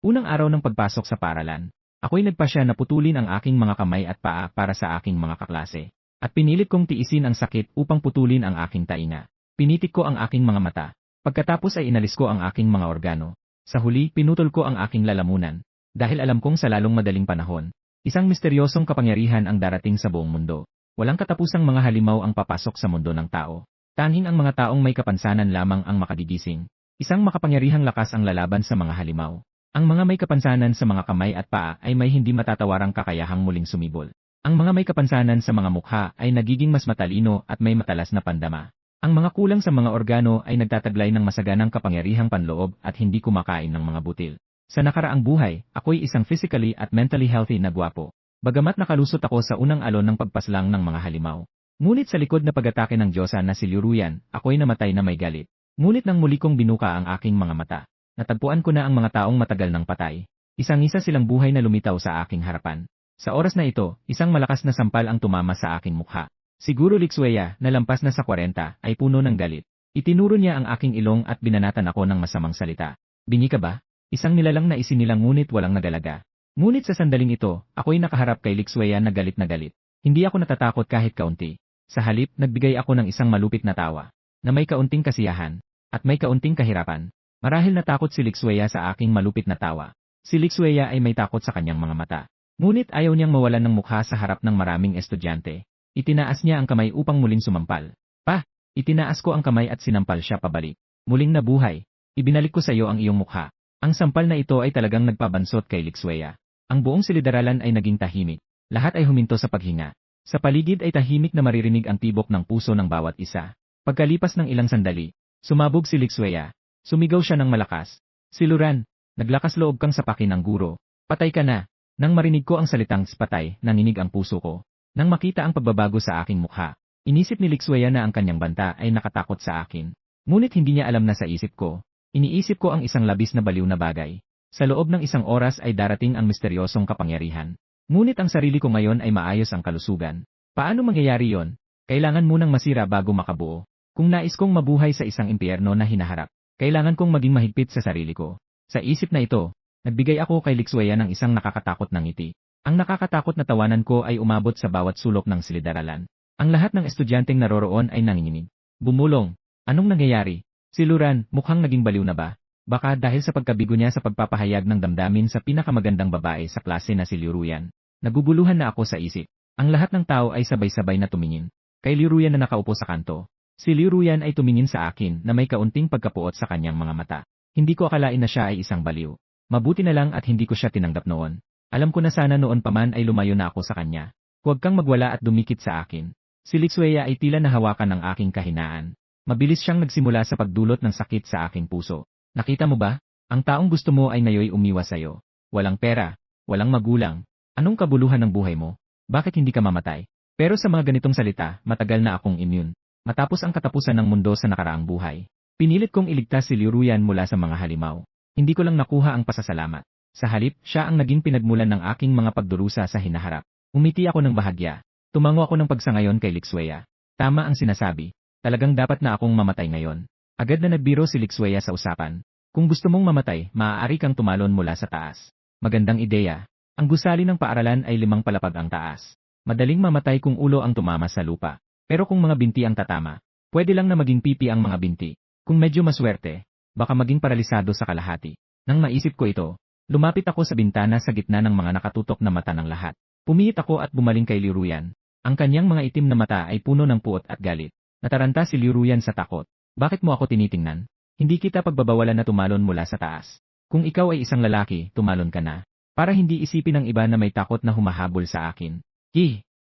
Unang araw ng pagpasok sa paaralan, ako'y nagpasya na putulin ang aking mga kamay at paa para sa aking mga kaklase. At pinilit kong tiisin ang sakit upang putulin ang aking tainga. Pinitik ko ang aking mga mata. Pagkatapos ay inalis ko ang aking mga organo. Sa huli, pinutol ko ang aking lalamunan. Dahil alam kong sa lalong madaling panahon, isang misteryosong kapangyarihan ang darating sa buong mundo. Walang katapusang mga halimaw ang papasok sa mundo ng tao. Tanging ang mga taong may kapansanan lamang ang makagigising. Isang makapangyarihang lakas ang lalaban sa mga halimaw. Ang mga may kapansanan sa mga kamay at paa ay may hindi matatawarang kakayahang muling sumibol. Ang mga may kapansanan sa mga mukha ay nagiging mas matalino at may matalas na pandama. Ang mga kulang sa mga organo ay nagtataglay ng masaganang kapangyarihang panloob at hindi kumakain ng mga butil. Sa nakaraang buhay, ako'y isang physically at mentally healthy na gwapo. Bagamat nakalusot ako sa unang alon ng pagpaslang ng mga halimaw. Ngunit sa likod na pag-atake ng Diyosa na si Liu Ruyan, ako'y namatay na may galit. Ngunit nang muli kong binuka ang aking mga mata, natagpuan ko na ang mga taong matagal nang patay. Isang-isa silang buhay na lumitaw sa aking harapan. Sa oras na ito, isang malakas na sampal ang tumama sa aking mukha. Siguro Lixueya, na lampas na sa 40, ay puno ng galit. Itinuro niya ang aking ilong at binanatan ako ng masamang salita. Bingi ka ba? Isang nilalang na isinilang ngunit walang nagalaga. Ngunit sa sandaling ito, ako'y nakaharap kay Lixueya na galit na galit. Hindi ako natatakot kahit kaunti. Sa halip, nagbigay ako ng isang malupit na tawa, na may kaunting kasiyahan, at may kaunting kahirapan. Marahil natakot si Lixueya sa aking malupit na tawa. Si Lixueya ay may takot sa kanyang mga mata. Ngunit ayaw niyang mawalan ng mukha sa harap ng maraming estudyante. Itinaas niya ang kamay upang muling sumampal. Itinaas ko ang kamay at sinampal siya pabalik. Muling nabuhay. Ibinalik ko sa iyo ang iyong mukha. Ang sampal na ito ay talagang nagpabansot kay Lixueya. Ang buong silid-aralan ay naging tahimik. Lahat ay huminto sa paghinga. Sa paligid ay tahimik na maririnig ang tibok ng puso ng bawat isa. Pagkalipas ng ilang sandali, sumabog si Lixueya. Sumigaw siya ng malakas. Siluran, naglakas loob kang sapakin ng guro. Patay ka na. Nang marinig ko ang salitang patay, nanginig ang puso ko. Nang makita ang pagbabago sa aking mukha, inisip ni Lixueya na ang kanyang banta ay nakatakot sa akin. Ngunit hindi niya alam na sa isip ko. Iniisip ko ang isang labis na baliw na bagay. Sa loob ng isang oras ay darating ang misteryosong kapangyarihan. Ngunit ang sarili ko ngayon ay maayos ang kalusugan. Paano mangyayari yon? Kailangan munang masira bago makabuo. Kung nais kong mabuhay sa isang impyerno na hinaharap, kailangan kong maging mahigpit sa sarili ko. Sa isip na ito, nagbigay ako kay Lixueya ng isang nakakatakot na ngiti. Ang nakakatakot na tawanan ko ay umabot sa bawat sulok ng silid-aralan. Ang lahat ng estudyanteng naroroon ay nanginginig. Bumulong. Anong nangyayari? Si Luran, mukhang naging baliw na ba? Baka dahil sa pagkabigo niya sa pagpapahayag ng damdamin sa pinakamagandang babae sa klase na si Liu Ruyan. Naguguluhan na ako sa isip. Ang lahat ng tao ay sabay-sabay na tumingin. Kay Liu Ruyan na nakaupo sa kanto. Si Liu Ruyan ay tumingin sa akin na may kaunting pagkapuot sa kanyang mga mata. Hindi ko akalain na siya ay isang baliw. Mabuti na lang at hindi ko siya tinanggap noon. Alam ko na sana noon pa man ay lumayo na ako sa kanya. Huwag kang magwala at dumikit sa akin. Si Lixueya ay tila nahawakan ng aking kahinaan. Mabilis siyang nagsimula sa pagdulot ng sakit sa aking puso. Nakita mo ba? Ang taong gusto mo ay ngayoy umiwas sa'yo. Walang pera, walang magulang. Anong kabuluhan ng buhay mo? Bakit hindi ka mamatay? Pero sa mga ganitong salita, matagal na akong immune. Matapos ang katapusan ng mundo sa nakaraang buhay, pinilit kong iligtas si Liu Ruyan mula sa mga halimaw. Hindi ko lang nakuha ang pasasalamat. Sa halip, siya ang naging pinagmulan ng aking mga pagdurusa sa hinaharap. Umiti ako ng bahagya. Tumango ako ng pagsangayon kay Lixueya. Tama ang sinasabi. Talagang dapat na akong mamatay ngayon. Agad na nagbiro si Lixueya sa usapan. Kung gusto mong mamatay, maaari kang tumalon mula sa taas. Magandang ideya. Ang gusali ng paaralan ay 5 palapag ang taas. Madaling mamatay kung ulo ang tumama sa lupa. Pero kung mga binti ang tatama, pwede lang na maging pipi ang mga binti. Kung medyo maswerte, baka maging paralisado sa kalahati. Nang maisip ko ito, lumapit ako sa bintana sa gitna ng mga nakatutok na mata ng lahat. Pumihit ako at bumaling kay Liu Ruyan. Ang kanyang mga itim na mata ay puno ng puot at galit. Nataranta si Liu Ruyan sa takot. Bakit mo ako tinitingnan? Hindi kita pagbabawalan na tumalon mula sa taas. Kung ikaw ay isang lalaki, tumalon ka na. Para hindi isipin ng iba na may takot na humahabol sa akin.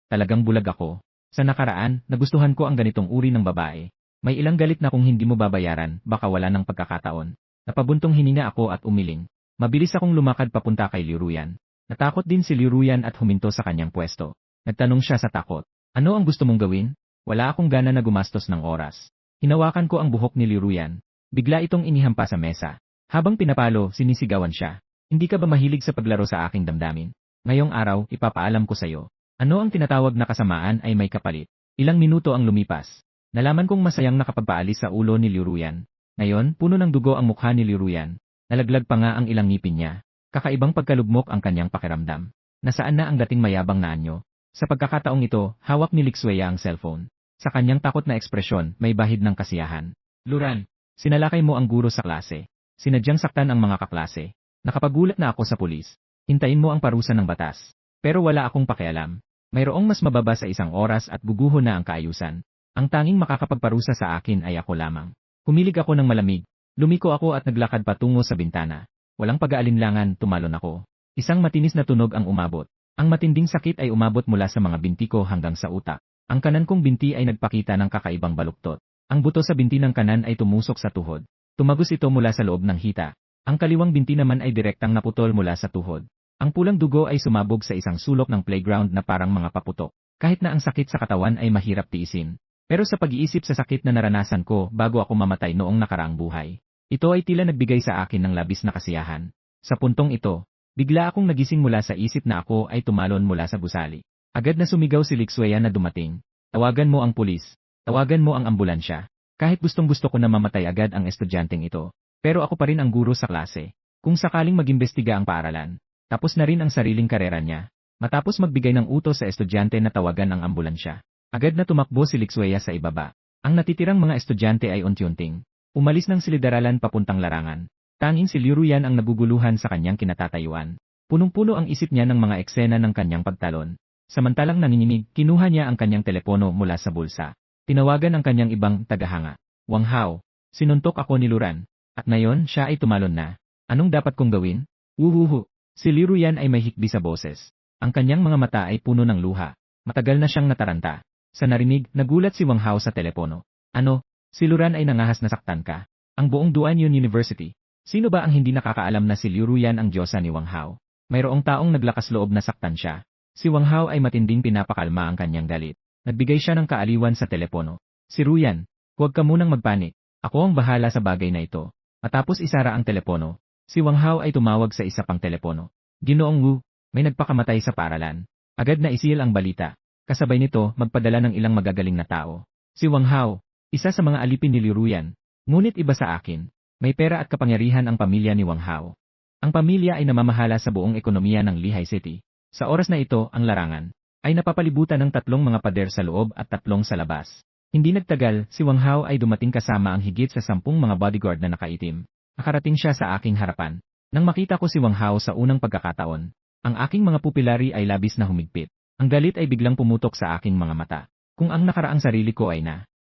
Talagang bulag ako. Sa nakaraan, nagustuhan ko ang ganitong uri ng babae. May ilang galit na kung hindi mo babayaran, baka wala ng pagkakataon. Napabuntong hininga ako at umiling. Mabilis akong lumakad papunta kay Liu Ruyan. Natakot din si Liu Ruyan at huminto sa kanyang pwesto. Nagtanong siya sa takot. Ano ang gusto mong gawin? Wala akong gana na gumastos ng oras. Hinawakan ko ang buhok ni Liu Ruyan. Bigla itong inihampa sa mesa. Habang pinapalo, sinisigawan siya. Hindi ka ba mahilig sa paglaro sa aking damdamin? Ngayong araw, ipapaalam ko sa'yo. Ano ang tinatawag na kasamaan ay may kapalit. Ilang minuto ang lumipas. Nalaman kong masayang nakapagpaalis sa ulo ni Liu Ruyan. Ngayon, puno ng dugo ang mukha ni Liu Ruyan. Nalaglag pa nga ang ilang ngipin niya. Kakaibang pagkalugmok ang kanyang pakiramdam. Nasaan na ang dating mayabang na anyo? Sa pagkakataong ito, hawak ni Lixueya ang cellphone. Sa kanyang takot na ekspresyon, may bahid ng kasiyahan. Luran, sinalakay mo ang guro sa klase. Sinadyang saktan ang mga kaklase. Nakapagulat na ako sa pulis. Hintayin mo ang parusa ng batas. Pero wala akong pakialam. Mayroong mas mababa sa isang oras at guguho na ang kaayusan. Ang tanging makakapagparusa sa akin ay ako lamang. Humilig ako ng malamig. Lumiko ako at naglakad patungo sa bintana. Walang pag-aalinlangan, tumalon ako. Isang matinis na tunog ang umabot. Ang matinding sakit ay umabot mula sa mga binti ko hanggang sa utak. Ang kanan kong binti ay nagpakita ng kakaibang baluktot. Ang buto sa binti ng kanan ay tumusok sa tuhod. Tumagos ito mula sa loob ng hita. Ang kaliwang binti naman ay direktang naputol mula sa tuhod. Ang pulang dugo ay sumabog sa isang sulok ng playground na parang mga paputok. Kahit na ang sakit sa katawan ay mahirap tiisin. Pero sa pag-iisip sa sakit na naranasan ko bago ako mamatay noong nakaraang buhay, ito ay tila nagbigay sa akin ng labis na kasiyahan. Sa puntong ito, bigla akong nagising mula sa isip na ako ay tumalon mula sa gusali. Agad na sumigaw si Lixueya na dumating. Tawagan mo ang pulis. Tawagan mo ang ambulansya. Kahit gustong-gusto ko na mamatay agad ang estudyanteng ito. Pero ako pa rin ang guro sa klase. Kung sakaling mag-imbestiga ang paaralan, tapos na rin ang sariling karera niya. Matapos magbigay ng utos sa estudyante na tawagan ang ambulansya, agad na tumakbo si Lixueya sa ibaba. Ang natitirang mga estudyante ay unti-unting umalis ng silid-aralan papuntang larangan. Tanging si Liuruyan ang naguguluhan sa kanyang kinatatayuan. Punong-puno ang isip niya ng mga eksena ng kanyang pagtalon. Samantalang nanginginig, kinuha niya ang kanyang telepono mula sa bulsa. Tinawagan ang kanyang ibang tagahanga. Wang Hao, sinuntok ako ni Luran. At ngayon, siya ay tumalon na. Anong dapat kong gawin? Wuhuhu. Si Liuruyan ay may hikbi sa boses. Ang kanyang mga mata ay puno ng luha. Matagal na siyang nataranta. Sa narinig, nagulat si Wang Hao sa telepono. Ano? Si Luran ay nangahas na saktan ka. Ang buong Duanyun University. Sino ba ang hindi nakakaalam na si Liuruyan ang diyosa ni Wang Hao? Mayroong taong naglakas loob na saktan siya. Si Wang Hao ay matinding pinapakalma ang kanyang galit. Nagbigay siya ng kaaliwan sa telepono. Si Ruyan, huwag ka munang magpanik. Ako ang bahala sa bagay na ito. Matapos isara ang telepono, si Wang Hao ay tumawag sa isa pang telepono. Ginoong Wu, may nagpakamatay sa paaralan. Agad na isil ang balita. Kasabay nito, magpadala ng ilang magagaling na tao. Si Wang Hao, isa sa mga alipin ni Liuruyan. Ngunit iba sa akin. May pera at kapangyarihan ang pamilya ni Wang Hao. Ang pamilya ay namamahala sa buong ekonomiya ng Lehigh City. Sa oras na ito, ang larangan ay napapalibutan ng 3 mga pader sa loob at 3 sa labas. Hindi nagtagal, si Wang Hao ay dumating kasama ang higit sa 10 mga bodyguard na nakaitim. Nakarating siya sa aking harapan. Nang makita ko si Wang Hao sa unang pagkakataon, ang aking mga pupilari ay labis na humigpit. Ang galit ay biglang pumutok sa aking mga mata. Kung ang nakaraang sarili ko ay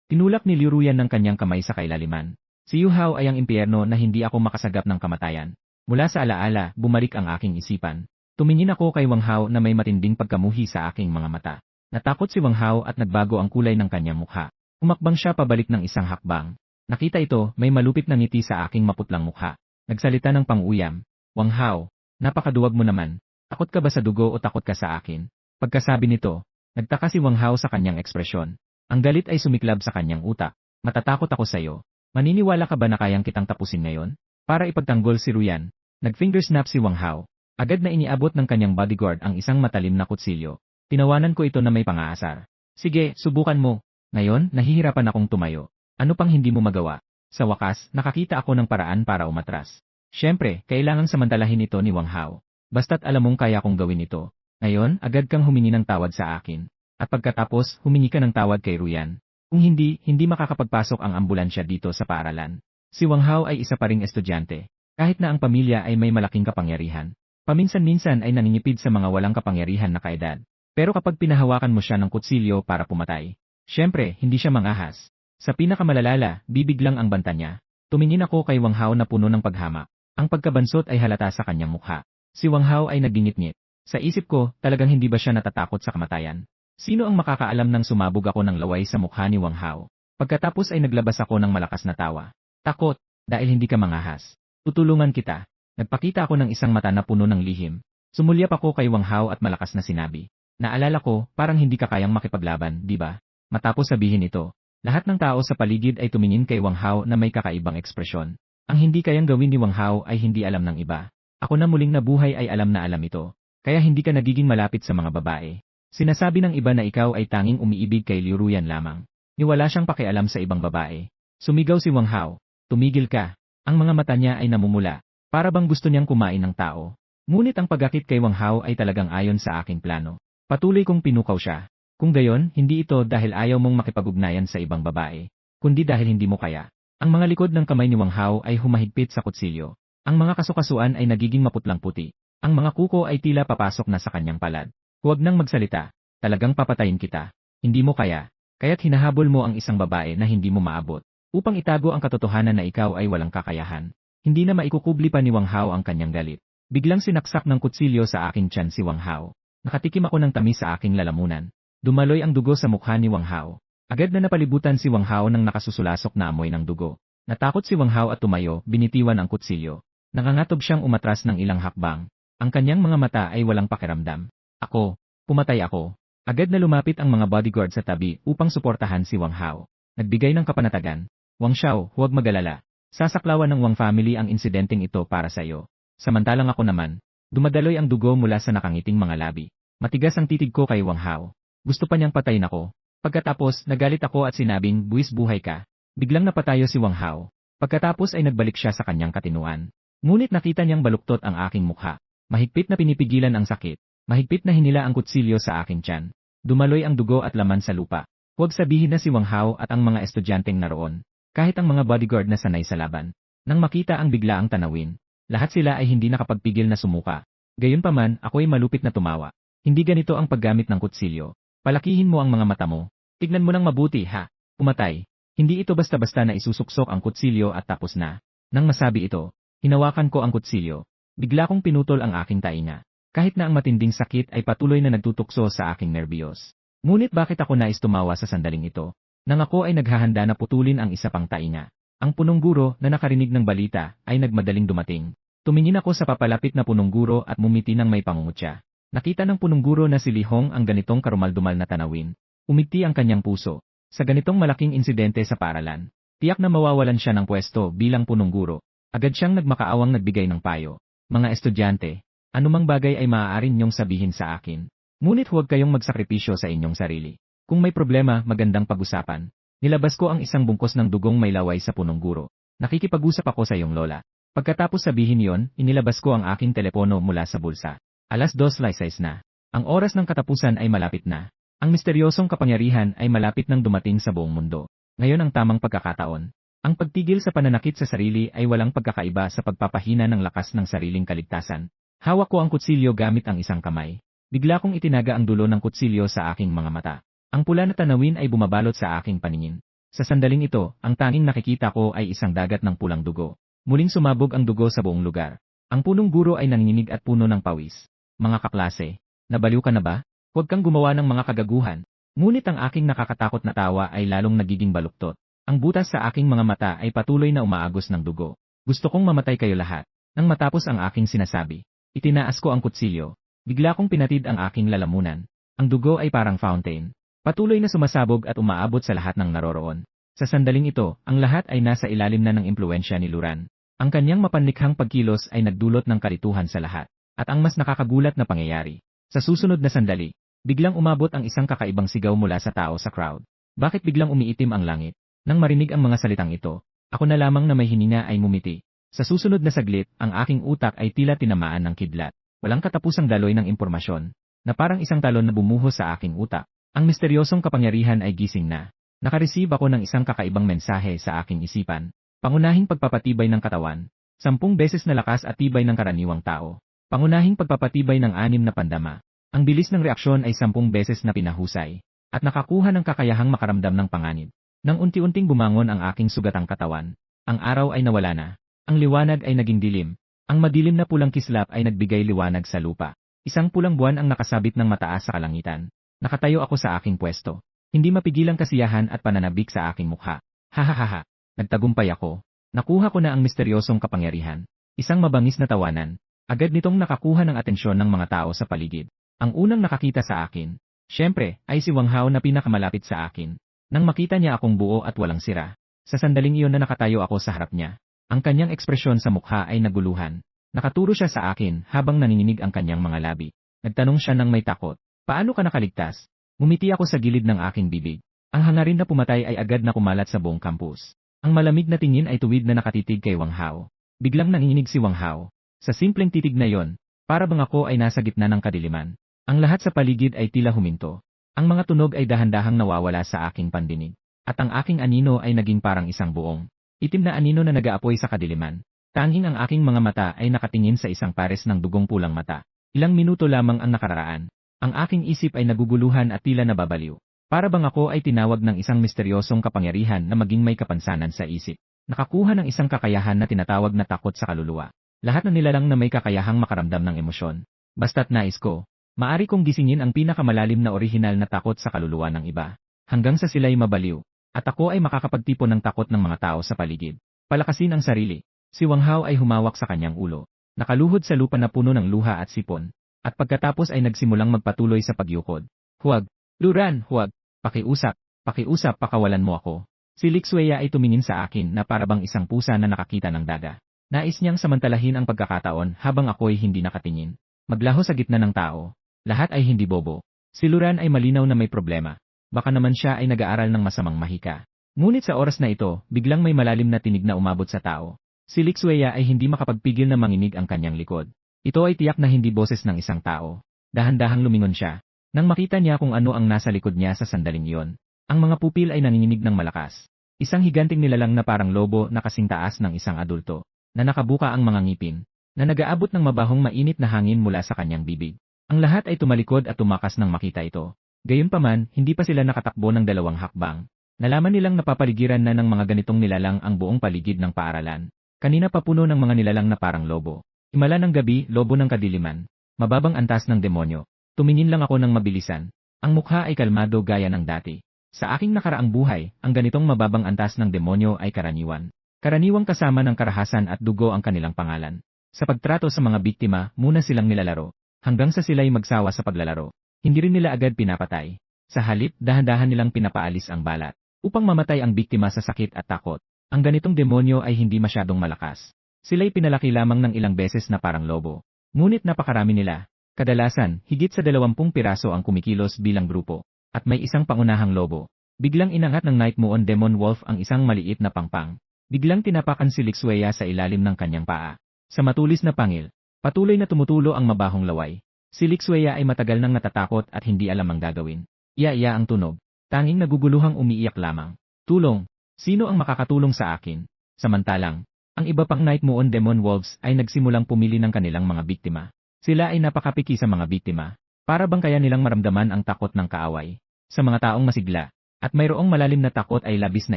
tinulak ni Liuruyan ng kanyang kamay sa kailaliman. Si Yu Hao ay ang impyerno na hindi ako makasagap ng kamatayan. Mula sa alaala, bumalik ang aking isipan. Tumingin ako kay Wang Hao na may matinding pagkamuhi sa aking mga mata. Natakot si Wang Hao at nagbago ang kulay ng kanyang mukha. Umakbang siya pabalik ng isang hakbang. Nakita ito, may malupit na ngiti sa aking maputlang mukha. Nagsalita ng pang-uyam. Wang Hao, napakaduwag mo naman. Takot ka ba sa dugo o takot ka sa akin? Pagkasabi nito, nagtaka si Wang Hao sa kanyang ekspresyon. Ang galit ay sumiklab sa kanyang utak. Matatakot ako sa iyo. Maniniwala ka ba na kayang kitang tapusin ngayon? Para ipagtanggol si Ruyan, nag-finger snap si Wang Hao. Agad na iniabot ng kanyang bodyguard ang isang matalim na kutsilyo. Tinawanan ko ito na may pangaasar. Sige, subukan mo. Ngayon, nahihirapan akong tumayo. Ano pang hindi mo magawa? Sa wakas, nakakita ako ng paraan para umatras. Siyempre, kailangang samantalahin ito ni Wang Hao. Basta't alam mong kaya kong gawin ito. Ngayon, agad kang humingi ng tawad sa akin. At pagkatapos, humingi ka ng tawad kay Ruyan. Kung hindi makakapagpasok ang ambulansya dito sa paaralan. Si Wang Hao ay isa pa ring estudyante. Kahit na ang pamilya ay may malaking kapangyarihan. Paminsan-minsan ay naningipid sa mga walang kapangyarihan na kaedad. Pero kapag pinahawakan mo siya ng kutsilyo para pumatay, siyempre, hindi siya mangahas. Sa pinakamalalala, bibig lang ang banta niya. Tumingin ako kay Wang Hao na puno ng paghamak. Ang pagkabansot ay halata sa kanyang mukha. Si Wang Hao ay nagdingit-ngit. Sa isip ko, talagang hindi ba siya natatakot sa kamatayan? Sino ang makakaalam nang sumabog ako ng laway sa mukha ni Wang Hao? Pagkatapos ay naglabas ako ng malakas na tawa. Takot, dahil hindi ka mangahas. Tutulungan kita. Nagpakita ako ng isang mata na puno ng lihim. Sumulyap ako kay Wang Hao at malakas na sinabi. Naalala ko, parang hindi ka kayang makipaglaban, di ba? Matapos sabihin ito, lahat ng tao sa paligid ay tumingin kay Wang Hao na may kakaibang ekspresyon. Ang hindi kayang gawin ni Wang Hao ay hindi alam ng iba. Ako na muling nabuhay ay alam na alam ito. Kaya hindi ka nagiging malapit sa mga babae. Sinasabi ng iba na ikaw ay tanging umiibig kay Liuruyan lamang. Wala siyang pakialam sa ibang babae. Sumigaw si Wang Hao. Tumigil ka. Ang mga mata niya ay namumula. Para bang gusto niyang kumain ng tao. Ngunit ang pagakit kay Wang Hao ay talagang ayon sa aking plano. Patuloy kong pinukaw siya. Kung gayon, hindi ito dahil ayaw mong makipag-ugnayan sa ibang babae, kundi dahil hindi mo kaya. Ang mga likod ng kamay ni Wang Hao ay humahigpit sa kutsilyo. Ang mga kasukasuan ay nagiging maputlang puti. Ang mga kuko ay tila papasok na sa kanyang palad. Huwag nang magsalita. Talagang papatayin kita. Hindi mo kaya. Kaya't hinahabol mo ang isang babae na hindi mo maabot. Upang itago ang katotohanan na ikaw ay walang kakayahan. Hindi na maikukubli pa ni Wang Hao ang kanyang galit. Biglang sinaksak ng kutsilyo sa aking tiyan si Wang Hao. Nakatikim ako ng tamis sa aking lalamunan. Dumaloy ang dugo sa mukha ni Wang Hao. Agad na napalibutan si Wang Hao ng nakasusulasok na amoy ng dugo. Natakot si Wang Hao at tumayo, binitiwan ang kutsilyo. Nakangatob siyang umatras ng ilang hakbang. Ang kanyang mga mata ay walang pakiramdam. Ako, pumatay ako. Agad na lumapit ang mga bodyguard sa tabi upang suportahan si Wang Hao. Nagbigay ng kapanatagan. Wang Xiao, huwag magalala. Sasaklawan ng Wang family ang insidenteng ito para sa iyo. Samantalang ako naman, dumadaloy ang dugo mula sa nakangiting mga labi. Matigas ang titig ko kay Wang Hao. Gusto pa niyang patayin ako. Pagkatapos, nagalit ako at sinabing, buwis buhay ka. Biglang napatayo si Wang Hao. Pagkatapos ay nagbalik siya sa kanyang katinuan. Ngunit nakita niyang baluktot ang aking mukha. Mahigpit na pinipigilan ang sakit. Mahigpit na hinila ang kutsilyo sa aking tiyan. Dumaloy ang dugo at laman sa lupa. Huwag sabihin na si Wang Hao at ang mga estudyanteng naroon. Kahit ang mga bodyguard na sanay sa laban. Nang makita ang biglaang tanawin, lahat sila ay hindi nakapagpigil na sumuka. Gayunpaman, ako'y malupit na tumawa. Hindi ganito ang paggamit ng kutsilyo. Palakihin mo ang mga mata mo. Tignan mo nang mabuti ha. Pumatay. Hindi ito basta-basta na isusuksok ang kutsilyo at tapos na. Nang masabi ito, hinawakan ko ang kutsilyo. Bigla kong pinutol ang aking tainga. Kahit na ang matinding sakit ay patuloy na nagtutukso sa aking nerbiyos. Ngunit bakit ako nais tumawa sa sandaling ito? Nang ako ay naghahanda na putulin ang isa pang tainga. Ang punong guro na nakarinig ng balita ay nagmadaling dumating. Tumingin ako sa papalapit na punong guro at mumiti ng may pangungutya. Nakita ng punong guro na si Li Hong ang ganitong karumaldumal na tanawin. Umiti ang kanyang puso. Sa ganitong malaking insidente sa paaralan, tiyak na mawawalan siya ng pwesto bilang punong guro. Agad siyang nagmakaawang nagbigay ng payo. Mga estudyante, anumang bagay ay maaari niyong sabihin sa akin. Ngunit huwag kayong magsakripisyo sa inyong sarili. Kung may problema, magandang pag-usapan. Nilabas ko ang isang bungkos ng dugong may laway sa punong guro. Nakikipag-usap ako sa iyong lola. Pagkatapos sabihin yon, inilabas ko ang aking telepono mula sa bulsa. 2:06 na. Ang oras ng katapusan ay malapit na. Ang misteryosong kapangyarihan ay malapit nang dumating sa buong mundo. Ngayon ang tamang pagkakataon. Ang pagtigil sa pananakit sa sarili ay walang pagkakaiba sa pagpapahina ng lakas ng sariling kaligtasan. Hawak ko ang kutsilyo gamit ang isang kamay. Bigla kong itinaga ang dulo ng kutsilyo sa aking mga mata. Ang pula na tanawin ay bumabalot sa aking paningin. Sa sandaling ito, ang tanging nakikita ko ay isang dagat ng pulang dugo. Muling sumabog ang dugo sa buong lugar. Ang punong guro ay nanginginig at puno ng pawis. Mga kaklase, nabaliw ka na ba? Huwag kang gumawa ng mga kagaguhan. Ngunit ang aking nakakatakot na tawa ay lalong nagiging baluktot. Ang butas sa aking mga mata ay patuloy na umaagos ng dugo. Gusto kong mamatay kayo lahat. Nang matapos ang aking sinasabi, itinaas ko ang kutsilyo. Bigla kong pinatid ang aking lalamunan. Ang dugo ay parang fountain. Patuloy na sumasabog at umaabot sa lahat ng naroroon. Sa sandaling ito, ang lahat ay nasa ilalim na ng impluwensya ni Luran. Ang kanyang mapanlikhang pagkilos ay nagdulot ng kalituhan sa lahat. At ang mas nakakagulat na pangyayari, sa susunod na sandali, biglang umabot ang isang kakaibang sigaw mula sa tao sa crowd. Bakit biglang umiitim ang langit? Nang marinig ang mga salitang ito, ako na lamang na may hininga ay mumiti. Sa susunod na saglit, ang aking utak ay tila tinamaan ng kidlat. Walang katapusang daloy ng impormasyon, na parang isang talon na bumuho sa aking utak. Ang misteryosong kapangyarihan ay gising na. Nakareceive ako ng isang kakaibang mensahe sa aking isipan. Pangunahing pagpapatibay ng katawan, 10 beses na lakas at tibay ng karaniwang tao. Pangunahing pagpapatibay ng 6 na pandama. Ang bilis ng reaksyon ay 10 beses na pinahusay, at nakakuha ng kakayahang makaramdam ng panganib. Nang unti-unting bumangon ang aking sugatang katawan, ang araw ay nawala na. Ang liwanag ay naging dilim. Ang madilim na pulang kislap ay nagbigay liwanag sa lupa. Isang pulang buwan ang nakasabit ng mataas sa kalangitan. Nakatayo ako sa aking pwesto. Hindi mapigilang kasiyahan at pananabik sa aking mukha. Hahaha. Nagtagumpay ako. Nakuha ko na ang misteryosong kapangyarihan. Isang mabangis na tawanan. Agad nitong nakakuha ng atensyon ng mga tao sa paligid. Ang unang nakakita sa akin, syempre, ay si Wang Hao na pinakamalapit sa akin. Nang makita niya akong buo at walang sira, sa sandaling iyon na nakatayo ako sa harap niya, ang kanyang ekspresyon sa mukha ay naguluhan. Nakaturo siya sa akin habang nanginginig ang kanyang mga labi. Nagtanong siya ng may takot, paano ka nakaligtas? Ngumiti ako sa gilid ng aking bibig. Ang hangarin na pumatay ay agad na kumalat sa buong campus. Ang malamig na tingin ay tuwid na nakatitig kay Wang Hao. Biglang nanginginig si Wang Hao. Sa simpleng titig na yon, Para bang ako ay nasa gitna ng kadiliman. Ang lahat sa paligid ay tila huminto. Ang mga tunog ay dahan-dahang nawawala sa aking pandinig. At ang aking anino ay naging parang isang buong itim na anino na nag-aapoy sa kadiliman. Tanging ang aking mga mata ay nakatingin sa isang pares ng dugong pulang mata. Ilang minuto lamang ang nakararaan. Ang aking isip ay naguguluhan at tila nababaliw. Para bang ako ay tinawag ng isang misteryosong kapangyarihan na maging may kapansanan sa isip. Nakakuha ng isang kakayahan na tinatawag na takot sa kaluluwa. Lahat ng nilalang na may kakayahang makaramdam ng emosyon. Basta't nais ko, maari kong gisingin ang pinakamalalim na orihinal na takot sa kaluluwa ng iba. Hanggang sa sila'y mabaliw. At ako ay makakapagtipon ng takot ng mga tao sa paligid. Palakasin ang sarili. Si Wang Hao ay humawak sa kanyang ulo. Nakaluhod sa lupa na puno ng luha at sipon. At pagkatapos ay nagsimulang magpatuloy sa pagyukod. Huwag. Luran, huwag. Pakiusap. Pakiusap, pakawalan mo ako. Si Lixueya ay tumingin sa akin na parabang isang pusa na nakakita ng daga. Nais niyang samantalahin ang pagkakataon habang ako'y hindi nakatingin. Maglaho sa gitna ng tao. Lahat ay hindi bobo. Si Luran ay malinaw na may problema. Baka naman siya ay nag-aaral ng masamang mahika. Ngunit sa oras na ito, biglang may malalim na tinig na umabot sa tao. Si Lixueya ay hindi makapagpigil na manginig ang kanyang likod. Ito ay tiyak na hindi boses ng isang tao. Dahan-dahang lumingon siya. Nang makita niya kung ano ang nasa likod niya sa sandaling iyon, ang mga pupil ay nanginginig ng malakas. Isang higanting nilalang na parang lobo na kasing taas ng isang adulto, na nakabuka ang mga ngipin, na nag-aabot ng mabahong mainit na hangin mula sa kanyang bibig. Ang lahat ay tumalikod at tumakas nang makita ito. Gayunpaman, hindi pa sila nakatakbo ng 2 hakbang. Nalaman nilang napapaligiran na ng mga ganitong nilalang ang buong paligid ng paaralan. Kanina pa puno ng mga nilalang na parang lobo. Himala ng gabi, lobo ng kadiliman. Mababang antas ng demonyo. Tumingin lang ako ng mabilisan. Ang mukha ay kalmado gaya ng dati. Sa aking nakaraang buhay, ang ganitong mababang antas ng demonyo ay karaniwan. Karaniwang kasama ng karahasan at dugo ang kanilang pangalan. Sa pagtrato sa mga biktima, muna silang nilalaro. Hanggang sa sila'y magsawa sa paglalaro. Hindi rin nila agad pinapatay. Sa halip, dahan-dahan nilang pinapaalis ang balat. Upang mamatay ang biktima sa sakit at takot. Ang ganitong demonyo ay hindi masyadong malakas. Sila'y pinalaki lamang ng ilang beses na parang lobo. Ngunit napakarami nila. Kadalasan, higit sa 20 piraso ang kumikilos bilang grupo. At may isang pangunahang lobo. Biglang inangat ng Night Moon Demon Wolf ang isang maliit na pangpang. Biglang tinapakan si Lixueya sa ilalim ng kanyang paa. Sa matulis na pangil, patuloy na tumutulo ang mabahong laway. Si Lixueya ay matagal nang natatakot at hindi alam ang gagawin. Iya-iya ang tunog. Tanging naguguluhang umiiyak lamang. Tulong! Sino ang makakatulong sa akin? Samantalang, ang iba pang Night Moon Demon Wolves ay nagsimulang pumili ng kanilang mga biktima. Sila ay napakapiki sa mga biktima. Para bang kaya nilang maramdaman ang takot ng kaaway. Sa mga taong masigla, at mayroong malalim na takot ay labis na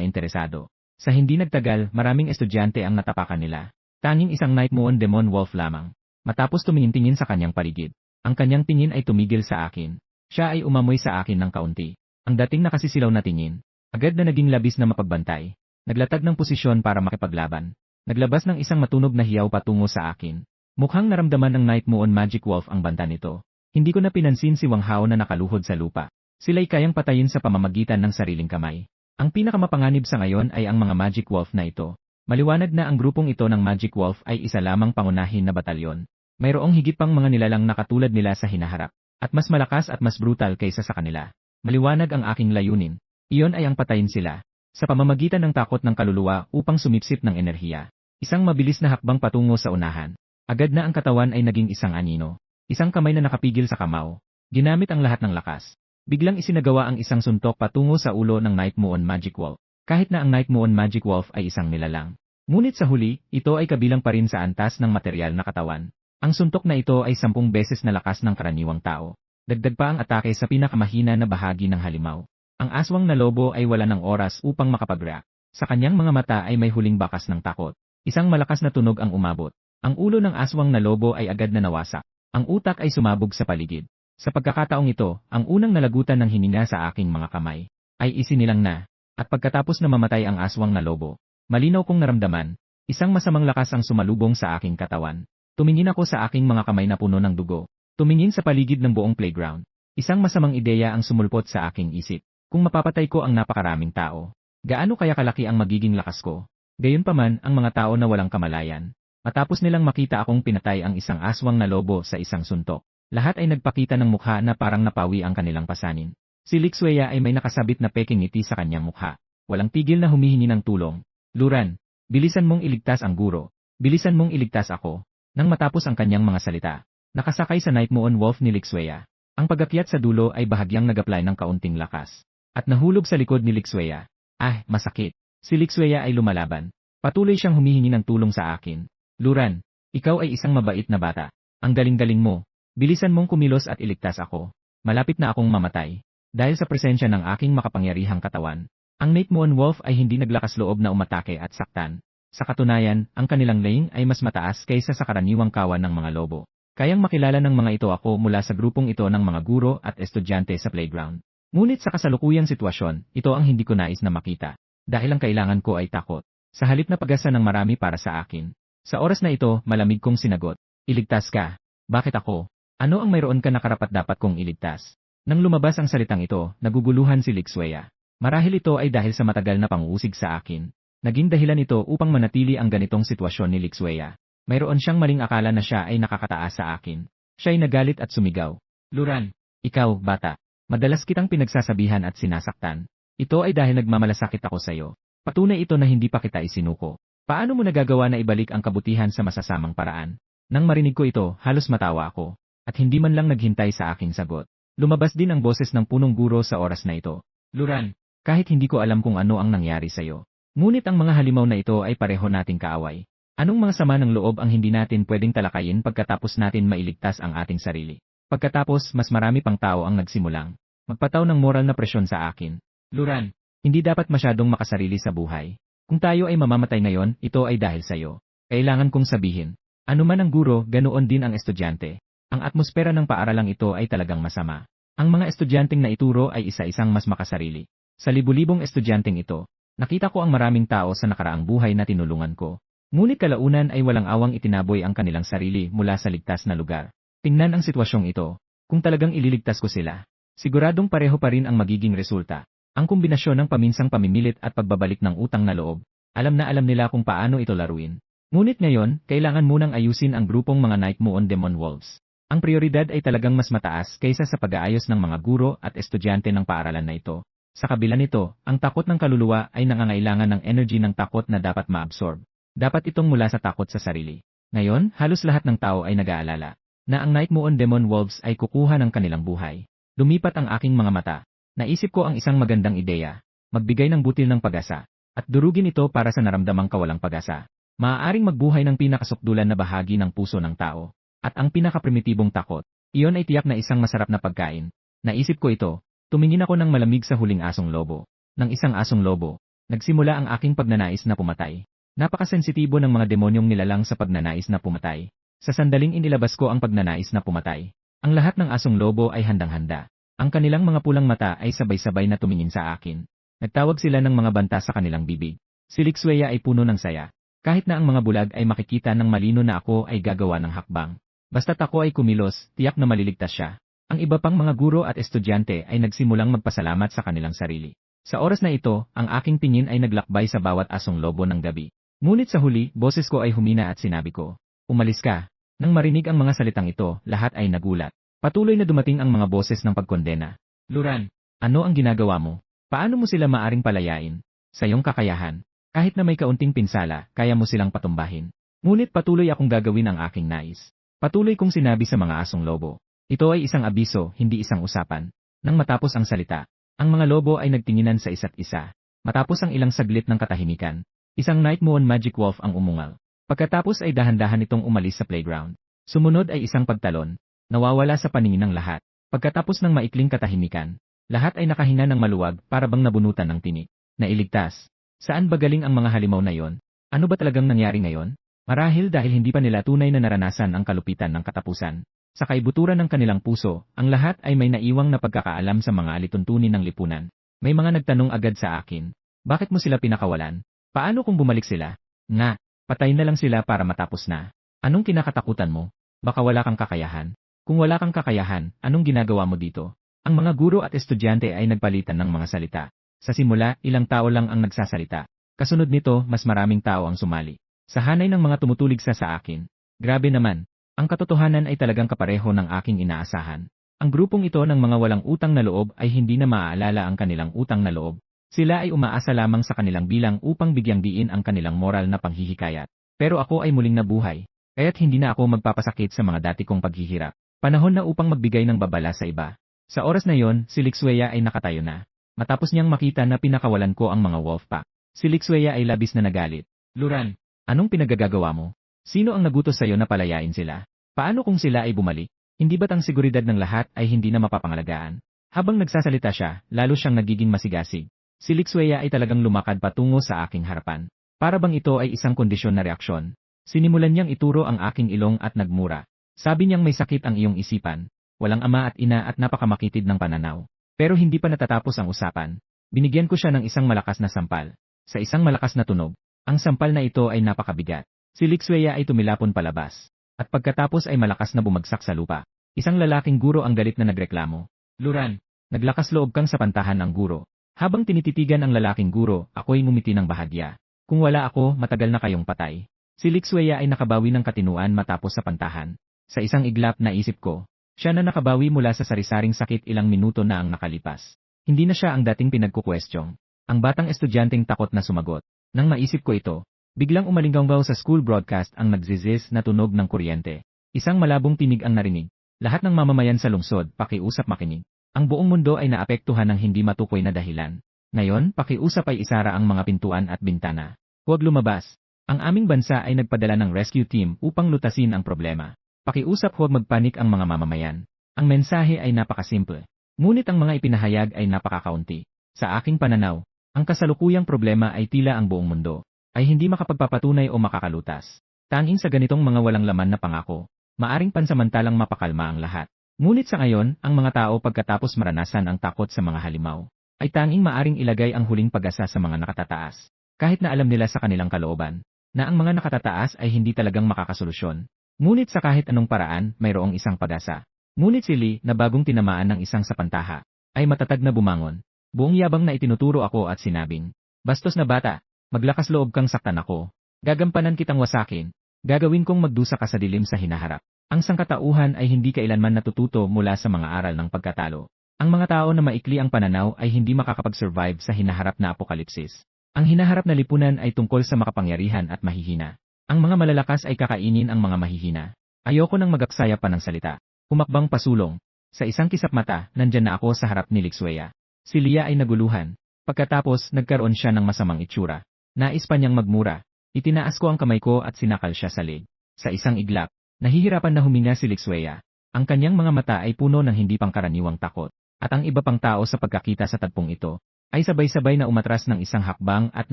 interesado. Sa hindi nagtagal, maraming estudyante ang natapakan nila. Tanging isang Night Moon Demon Wolf lamang. Matapos tumingin-tingin sa kanyang paligid, ang kanyang tingin ay tumigil sa akin. Siya ay umamoy sa akin ng kaunti. Ang dating nakasisilaw na tingin, agad na naging labis na mapagbantay. Naglatag ng posisyon para makipaglaban. Naglabas ng isang matunog na hiyaw patungo sa akin. Mukhang naramdaman ng Night Moon Magic Wolf ang banta nito. Hindi ko na pinansin si Wang Hao na nakaluhod sa lupa. Sila'y kayang patayin sa pamamagitan ng sariling kamay. Ang pinakamapanganib sa ngayon ay ang mga Magic Wolf na ito. Maliwanag na ang grupong ito ng Magic Wolf ay isa lamang pangunahin na batalyon. Mayroong higit pang mga nilalang na katulad nila sa hinaharap, at mas malakas at mas brutal kaysa sa kanila. Maliwanag ang aking layunin. Iyon ay ang patayin sila. Sa pamamagitan ng takot ng kaluluwa upang sumipsip ng enerhiya. Isang mabilis na hakbang patungo sa unahan. Agad na ang katawan ay naging isang anino. Isang kamay na nakapigil sa kamao. Ginamit ang lahat ng lakas. Biglang isinagawa ang isang suntok patungo sa ulo ng Night Moon Magic Wolf. Kahit na ang Night Moon Magic Wolf ay isang nilalang. Ngunit sa huli, ito ay kabilang pa rin sa antas ng materyal na katawan. Ang suntok na ito ay 10 beses na lakas ng karaniwang tao. Dagdag pa ang atake sa pinakamahina na bahagi ng halimaw. Ang aswang na lobo ay wala ng oras upang makapag-react. Sa kanyang mga mata ay may huling bakas ng takot. Isang malakas na tunog ang umabot. Ang ulo ng aswang na lobo ay agad na nawasak. Ang utak ay sumabog sa paligid. Sa pagkakataong ito, ang unang nalagutan ng hininga sa aking mga kamay ay isinilang na. At pagkatapos na mamatay ang aswang na lobo, malinaw kong naramdaman, isang masamang lakas ang sumalubong sa aking katawan. Tumingin ako sa aking mga kamay na puno ng dugo. Tumingin sa paligid ng buong playground. Isang masamang ideya ang sumulpot sa aking isip. Kung mapapatay ko ang napakaraming tao, gaano kaya kalaki ang magiging lakas ko? Gayunpaman, ang mga tao na walang kamalayan. Matapos nilang makita akong pinatay ang isang aswang na lobo sa isang suntok, lahat ay nagpakita ng mukha na parang napawi ang kanilang pasanin. Si Lixueya ay may nakasabit na peking ngiti sa kanyang mukha. Walang tigil na humihingi ng tulong. Luran, bilisan mong iligtas ang guro. Bilisan mong iligtas ako. Nang matapos ang kanyang mga salita, Nakasakay sa Nightmoon Wolf ni Lixuea. Ang pagakyat sa dulo ay bahagyang nag-apply ng kaunting lakas. At nahulog sa likod ni Lixuea. Ah, masakit. Si Lixuea ay lumalaban. Patuloy siyang humihingi ng tulong sa akin. Luran, ikaw ay isang mabait na bata. Ang galing-galing mo. Bilisan mong kumilos at iligtas ako. Malapit na akong mamatay. Dahil sa presensya ng aking makapangyarihang katawan. Ang Nightmoon Wolf ay hindi naglakas loob na umatake at saktan. Sa katunayan, ang kanilang laying ay mas mataas kaysa sa karaniwang kawan ng mga lobo. Kayang makilala ng mga ito ako mula sa grupong ito ng mga guro at estudyante sa playground. Ngunit sa kasalukuyang sitwasyon, ito ang hindi ko nais na makita. Dahil ang kailangan ko ay takot. Sa halip na pag-asa ng marami para sa akin. Sa oras na ito, malamig kong sinagot. Iligtas ka. Bakit ako? Ano ang mayroon ka na karapat-dapat kong iligtas? Nang lumabas ang salitang ito, naguguluhan si Lixuea. Marahil ito ay dahil sa matagal na pang-uusig sa akin. Naging dahilan ito upang manatili ang ganitong sitwasyon ni Lixuea. Mayroon siyang maling akala na siya ay nakakataas sa akin. Siya ay nagalit at sumigaw. Luran, ikaw, bata. Madalas kitang pinagsasabihan at sinasaktan. Ito ay dahil nagmamalasakit ako sa iyo. Patunay ito na hindi pa kita isinuko. Paano mo nagagawa na ibalik ang kabutihan sa masasamang paraan? Nang marinig ko ito, halos matawa ako. At hindi man lang naghintay sa aking sagot. Lumabas din ang boses ng punong guro sa oras na ito. Luran, kahit hindi ko alam kung ano ang nangyari sa iyo. Ngunit ang mga halimaw na ito ay pareho nating kaaway. Anong mga sama ng loob ang hindi natin pwedeng talakayin pagkatapos natin mailigtas ang ating sarili? Pagkatapos, mas marami pang tao ang nagsimulang magpataw ng moral na presyon sa akin. Luran, hindi dapat masyadong makasarili sa buhay. Kung tayo ay mamamatay ngayon, ito ay dahil sa iyo. Kailangan kong sabihin. Ano man ang guro, ganoon din ang estudyante. Ang atmosfera ng paaralang ito ay talagang masama. Ang mga estudyanteng naituro ay isa-isang mas makasarili. Sa libu-libong estudyanteng ito, nakita ko ang maraming tao sa nakaraang buhay na tinulungan ko. Ngunit kalaunan ay walang awang itinaboy ang kanilang sarili mula sa ligtas na lugar. Tingnan ang sitwasyong ito. Kung talagang ililigtas ko sila, siguradong pareho pa rin ang magiging resulta. Ang kombinasyon ng paminsang pamimilit at pagbabalik ng utang na loob, alam na alam nila kung paano ito laruin. Ngunit ngayon, kailangan munang ayusin ang grupong mga Nightmoon Demon Wolves. Ang prioridad ay talagang mas mataas kaysa sa pag-aayos ng mga guro at estudyante ng paaralan na ito. Sa kabila nito, ang takot ng kaluluwa ay nangangailangan ng energy ng takot na dapat ma-absorb. Dapat itong mula sa takot sa sarili. Ngayon, halos lahat ng tao ay nag-aalala na ang Nightmoon Demon Wolves ay kukuha ng kanilang buhay. Lumipat ang aking mga mata. Naisip ko ang isang magandang ideya. Magbigay ng butil ng pag-asa. At durugin ito para sa naramdamang kawalang pag-asa. Maaaring magbuhay ng pinakasukdulan na bahagi ng puso ng tao. At ang pinakaprimitibong takot. Iyon ay tiyak na isang masarap na pagkain. Naisip ko ito. Tumingin ako ng malamig sa huling asong lobo. Ng isang asong lobo. Nagsimula ang aking pagnanais na pumatay. Napakasensitibo ng mga demonyong nilalang sa pagnanais na pumatay. Sa sandaling inilabas ko ang pagnanais na pumatay. Ang lahat ng asong lobo ay handang-handa. Ang kanilang mga pulang mata ay sabay-sabay na tumingin sa akin. Nagtawag sila ng mga banta sa kanilang bibig. Si Lixuea ay puno ng saya. Kahit na ang mga bulag ay makikita ng malino na ako ay gagawa ng hakbang. Basta't ako ay kumilos, tiyak na maliligtas siya. Ang iba pang mga guro at estudyante ay nagsimulang magpasalamat sa kanilang sarili. Sa oras na ito, ang aking tingin ay naglakbay sa bawat asong lobo ng gabi. Ngunit sa huli, boses ko ay humina at sinabi ko, umalis ka. Nang marinig ang mga salitang ito, lahat ay nagulat. Patuloy na dumating ang mga boses ng pagkondena. Luran, ano ang ginagawa mo? Paano mo sila maaring palayain? Sa iyong kakayahan. Kahit na may kaunting pinsala, kaya mo silang patumbahin. Ngunit patuloy akong gagawin ang aking nais. Patuloy kong sinabi sa mga asong lobo. Ito ay isang abiso, hindi isang usapan. Nang matapos ang salita, ang mga lobo ay nagtinginan sa isa't isa. Matapos ang ilang saglit ng katahimikan, isang Nightmoon Magic Wolf ang umungal. Pagkatapos ay dahan-dahan itong umalis sa playground. Sumunod ay isang pagtalon. Nawawala sa paningin ng lahat. Pagkatapos ng maikling katahimikan, lahat ay nakahinga ng maluwag para bang nabunutan ng tinik. Nailigtas. Saan ba galing ang mga halimaw na yon? Ano ba talagang nangyari ngayon? Marahil dahil hindi pa nila tunay na naranasan ang kalupitan ng katapusan. Sa kaibuturan ng kanilang puso, ang lahat ay may naiwang na pagkakaalam sa mga alituntunin ng lipunan. May mga nagtanong agad sa akin, bakit mo sila pinakawalan? Paano kung bumalik sila? Nga, patay na lang sila para matapos na. Anong kinakatakutan mo? Baka wala kang kakayahan. Kung wala kang kakayahan, anong ginagawa mo dito? Ang mga guro at estudyante ay nagpalitan ng mga salita. Sa simula, ilang tao lang ang nagsasalita. Kasunod nito, mas maraming tao ang sumali. Sa hanay ng mga tumutulig sa akin. Grabe naman. Ang katotohanan ay talagang kapareho ng aking inaasahan. Ang grupong ito ng mga walang utang na loob ay hindi na maaalala ang kanilang utang na loob. Sila ay umaasa lamang sa kanilang bilang upang bigyang diin ang kanilang moral na panghihikayat. Pero ako ay muling nabuhay. Kaya't hindi na ako magpapasakit sa mga dati kong paghihirap. Panahon na upang magbigay ng babala sa iba. Sa oras na yon, si Lixuea ay nakatayo na. Matapos niyang makita na pinakawalan ko ang mga wolf pack, si Lixuea ay labis na nagalit. Luran, anong pinagagagawa mo? Sino ang nagutos sa'yo na palayain sila? Paano kung sila ay bumalik? Hindi ba't ang seguridad ng lahat ay hindi na mapapangalagaan? Habang nagsasalita siya, lalo siyang nagiging masigasig. Si Lixuea ay talagang lumakad patungo sa aking harapan. Para bang ito ay isang kondisyon na reaksyon. Sinimulan niyang ituro ang aking ilong at nagmura. Sabi niyang may sakit ang iyong isipan. Walang ama at ina at napakamakitid ng pananaw. Pero hindi pa natatapos ang usapan. Binigyan ko siya ng isang malakas na sampal. Sa isang malakas na tunog, ang sampal na ito ay napakabigat. Si Lixuea ay tumilapon palabas. At pagkatapos ay malakas na bumagsak sa lupa. Isang lalaking guro ang galit na nagreklamo. Luran, naglakas loob kang sa pantahan ng guro. Habang tinititigan ang lalaking guro, ako'y ngumiti ng bahagya. Kung wala ako, matagal na kayong patay. Si Lixuea ay nakabawi ng katinuan matapos sa pantahan. Sa isang iglap na isip ko, siya na nakabawi mula sa sarisaring sakit ilang minuto na ang nakalipas. Hindi na siya ang dating pinagkukwestyon. Ang batang estudyanteng takot na sumagot. Nang maisip ko ito, biglang umalinggaw sa school broadcast ang nagzizis na tunog ng kuryente. Isang malabong tinig ang narinig. Lahat ng mamamayan sa lungsod, pakiusap makinig. Ang buong mundo ay naapektuhan ng hindi matukoy na dahilan. Ngayon, pakiusap ay isara ang mga pintuan at bintana. Huwag lumabas. Ang aming bansa ay nagpadala ng rescue team upang lutasin ang problema. Pakiusap huwag magpanik ang mga mamamayan. Ang mensahe ay napakasimple. Ngunit ang mga ipinahayag ay napakakaunti. Sa aking pananaw, ang kasalukuyang problema ay tila ang buong mundo ay hindi makapagpapatunay o makakalutas. Tanging sa ganitong mga walang laman na pangako, maaring pansamantalang mapakalma ang lahat. Ngunit sa ngayon, ang mga tao pagkatapos maranasan ang takot sa mga halimaw, ay tanging maaring ilagay ang huling pag-asa sa mga nakatataas. Kahit na alam nila sa kanilang kalooban, na ang mga nakatataas ay hindi talagang makakasolusyon. Ngunit sa kahit anong paraan, mayroong isang pag-asa. Ngunit si Lee, na bagong tinamaan ng isang sapantaha, ay matatag na bumangon. Buong yabang na itinuturo ako at sinabing, bastos na bata, maglakas loob kang saktan ako. Gagampanan kitang wasakin. Gagawin kong magdusa ka sa dilim sa hinaharap. Ang sangkatauhan ay hindi kailanman natututo mula sa mga aral ng pagkatalo. Ang mga tao na maikli ang pananaw ay hindi makakapag-survive sa hinaharap na apokalipsis. Ang hinaharap na lipunan ay tungkol sa makapangyarihan at mahihina. Ang mga malalakas ay kakainin ang mga mahihina. Ayoko nang magaksaya pa ng salita. Humakbang pasulong. Sa isang kisap mata, nandyan na ako sa harap ni Lixuea. Si Lia ay naguluhan. Pagkatapos, nagkaroon siya ng masamang itsura. Nais pa niyang magmura. Itinaas ko ang kamay ko at sinakal siya sa leg. Sa isang iglap, nahihirapan na huminga si Lixuea. Ang kanyang mga mata ay puno ng hindi pangkaraniwang takot. At ang iba pang tao sa pagkakita sa tagpong ito, ay sabay-sabay na umatras ng isang hakbang at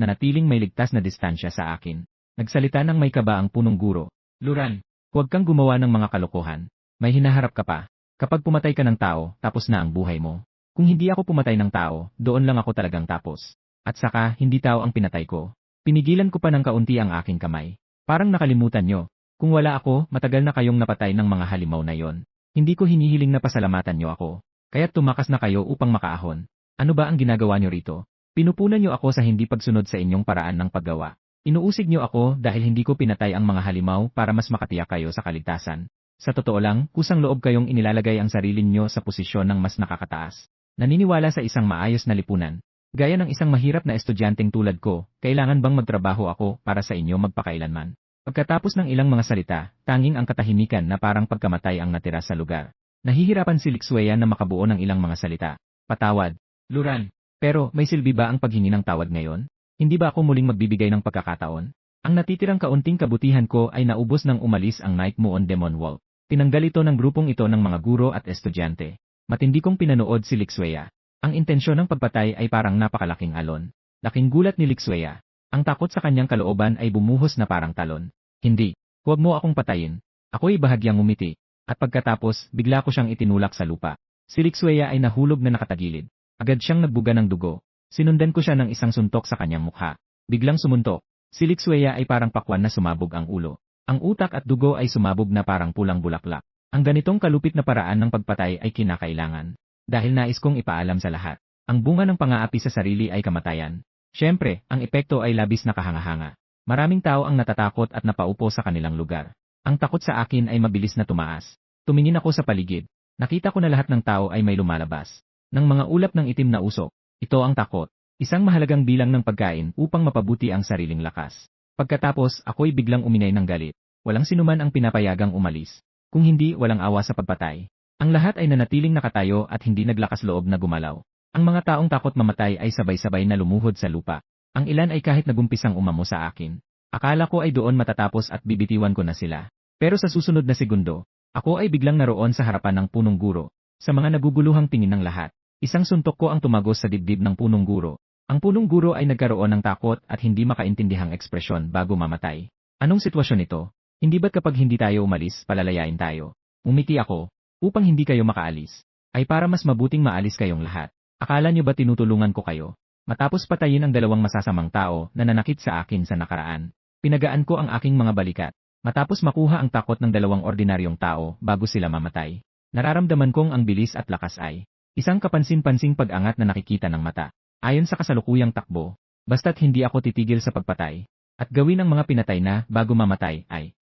nanatiling may ligtas na distansya sa akin. Nagsalita ng may kaba ang punong guro. Luran, huwag kang gumawa ng mga kalokohan. May hinaharap ka pa. Kapag pumatay ka ng tao, tapos na ang buhay mo. Kung hindi ako pumatay ng tao, doon lang ako talagang tapos. At saka, hindi tao ang pinatay ko. Pinigilan ko pa ng kaunti ang aking kamay. Parang nakalimutan nyo. Kung wala ako, matagal na kayong napatay ng mga halimaw na yon. Hindi ko hinihiling na pasalamatan nyo ako. Kaya't tumakas na kayo upang makaahon. Ano ba ang ginagawa nyo rito? Pinupunan nyo ako sa hindi pagsunod sa inyong paraan ng paggawa. Inuusig nyo ako dahil hindi ko pinatay ang mga halimaw para mas makatiyak kayo sa kaligtasan. Sa totoo lang, kusang loob kayong inilalagay ang sarili nyo sa posisyon ng mas nakakataas. Naniniwala sa isang maayos na lipunan. Gaya ng isang mahirap na estudyanteng tulad ko, kailangan bang magtrabaho ako para sa inyo magpakailanman? Pagkatapos ng ilang mga salita, tanging ang katahimikan na parang pagkamatay ang natira sa lugar. Nahihirapan si Lixuea na makabuo ng ilang mga salita. Patawad. Luran. Pero, may silbi ba ang paghingi ng tawad ngayon? Hindi ba ako muling magbibigay ng pagkakataon? Ang natitirang kaunting kabutihan ko ay naubos nang umalis ang Night Moon Demon Wolf. Tinanggal ito ng grupong ito ng mga guro at estudyante. Matindi kong pinanood si Lixuea. Ang intensyon ng pagpatay ay parang napakalaking alon. Laking gulat ni Lixuea. Ang takot sa kanyang kalooban ay bumuhos na parang talon. Hindi. Huwag mo akong patayin. Ako'y bahagyang ngumiti. At pagkatapos, bigla ko siyang itinulak sa lupa. Si Lixuea ay nahulog na nakatagilid. Agad siyang nagbuga ng dugo. Sinundan ko siya ng isang suntok sa kanyang mukha. Biglang sumuntok. Si Lixuea ay parang pakwan na sumabog ang ulo. Ang utak at dugo ay sumabog na parang pulang bulaklak. Ang ganitong kalupit na paraan ng pagpatay ay kinakailangan. Dahil nais kong ipaalam sa lahat. Ang bunga ng pang-aapi sa sarili ay kamatayan. Siyempre, ang epekto ay labis na kahanga-hanga. Maraming tao ang natatakot at napaupo sa kanilang lugar. Ang takot sa akin ay mabilis na tumaas. Tumingin ako sa paligid. Nakita ko na lahat ng tao ay may lumalabas. Ng mga ulap ng itim na usok. Ito ang takot. Isang mahalagang bilang ng pagkain upang mapabuti ang sariling lakas. Pagkatapos, ako'y biglang uminay ng galit. Walang sinuman ang pinapayagang umalis. Kung hindi, walang awa sa pagpatay. Ang lahat ay nanatiling nakatayo at hindi naglakas loob na gumalaw. Ang mga taong takot mamatay ay sabay-sabay na lumuhod sa lupa. Ang ilan ay kahit nagumpisang umamo sa akin. Akala ko ay doon matatapos at bibitiwan ko na sila. Pero sa susunod na segundo, ako ay biglang naroon sa harapan ng punong guro. Sa mga naguguluhang tingin ng lahat, isang suntok ko ang tumagos sa dibdib ng punong guro. Ang punong guro ay nagkaroon ng takot at hindi makaintindihang ekspresyon bago mamatay. Anong sitwasyon ito? Hindi ba't kapag hindi tayo umalis, palalayain tayo? Umiti ako, upang hindi kayo makaalis. Ay para mas mabuting maalis kayong lahat. Akala niyo ba tinutulungan ko kayo? Matapos patayin ang dalawang masasamang tao na nanakit sa akin sa nakaraan, pinagaan ko ang aking mga balikat. Matapos makuha ang takot ng dalawang ordinaryong tao bago sila mamatay, nararamdaman kong ang bilis at lakas ay isang kapansin-pansing pag-angat na nakikita ng mata. Ayon sa kasalukuyang takbo, basta't hindi ako titigil sa pagpatay, at gawin ang mga pinatay na bago mamatay ay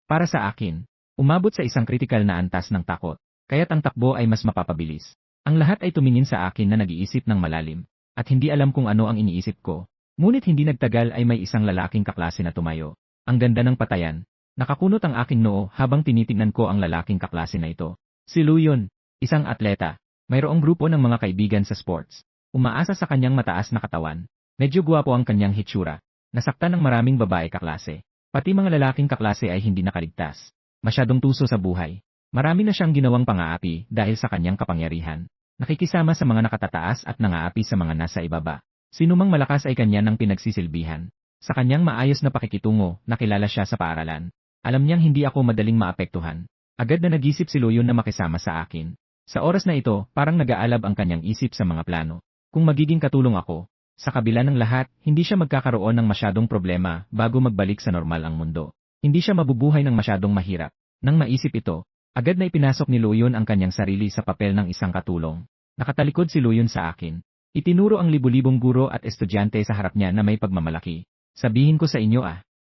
para sa akin, umabot sa isang kritikal na antas ng takot, kaya't ang takbo ay mas mapapabilis. Ang lahat ay tumingin sa akin na nag-iisip ng malalim, at hindi alam kung ano ang iniisip ko. Ngunit hindi nagtagal ay may isang lalaking kaklase na tumayo. Ang ganda ng patayan. Nakakunot ang aking noo habang tinitingnan ko ang lalaking kaklase na ito. Si Luyon, isang atleta. Mayroong grupo ng mga kaibigan sa sports. Umaasa sa kanyang mataas na katawan. Medyo guwapo ang kanyang hitsura. Nasaktan ng maraming babae kaklase. Pati mga lalaking kaklase ay hindi nakaligtas. Masyadong tuso sa buhay. Marami na siyang ginawang pang-aapi dahil sa kanyang kapangyarihan. Nakikisama sa mga nakatataas at nangaapi sa mga nasa ibaba. Sinumang malakas ay kanya ng pinagsisilbihan. Sa kanyang maayos na pakikitungo, nakilala siya sa paaralan. Alam niyang hindi ako madaling maapektuhan. Agad na nag-isip si Luyon na makisama sa akin. Sa oras na ito, parang nag-aalab ang kanyang isip sa mga plano. Kung magiging katulong ako, sa kabila ng lahat, hindi siya magkakaroon ng masyadong problema bago magbalik sa normal ang mundo. Hindi siya mabubuhay ng masyadong mahirap. Nang maisip ito, agad na ipinasok ni Luyon ang kanyang sarili sa papel ng isang katulong. Nakatalikod si Luyon sa akin. Itinuro ang libu-libong guro at estudyante sa harap niya na may pagmamalaki. Sabihin ko sa inyo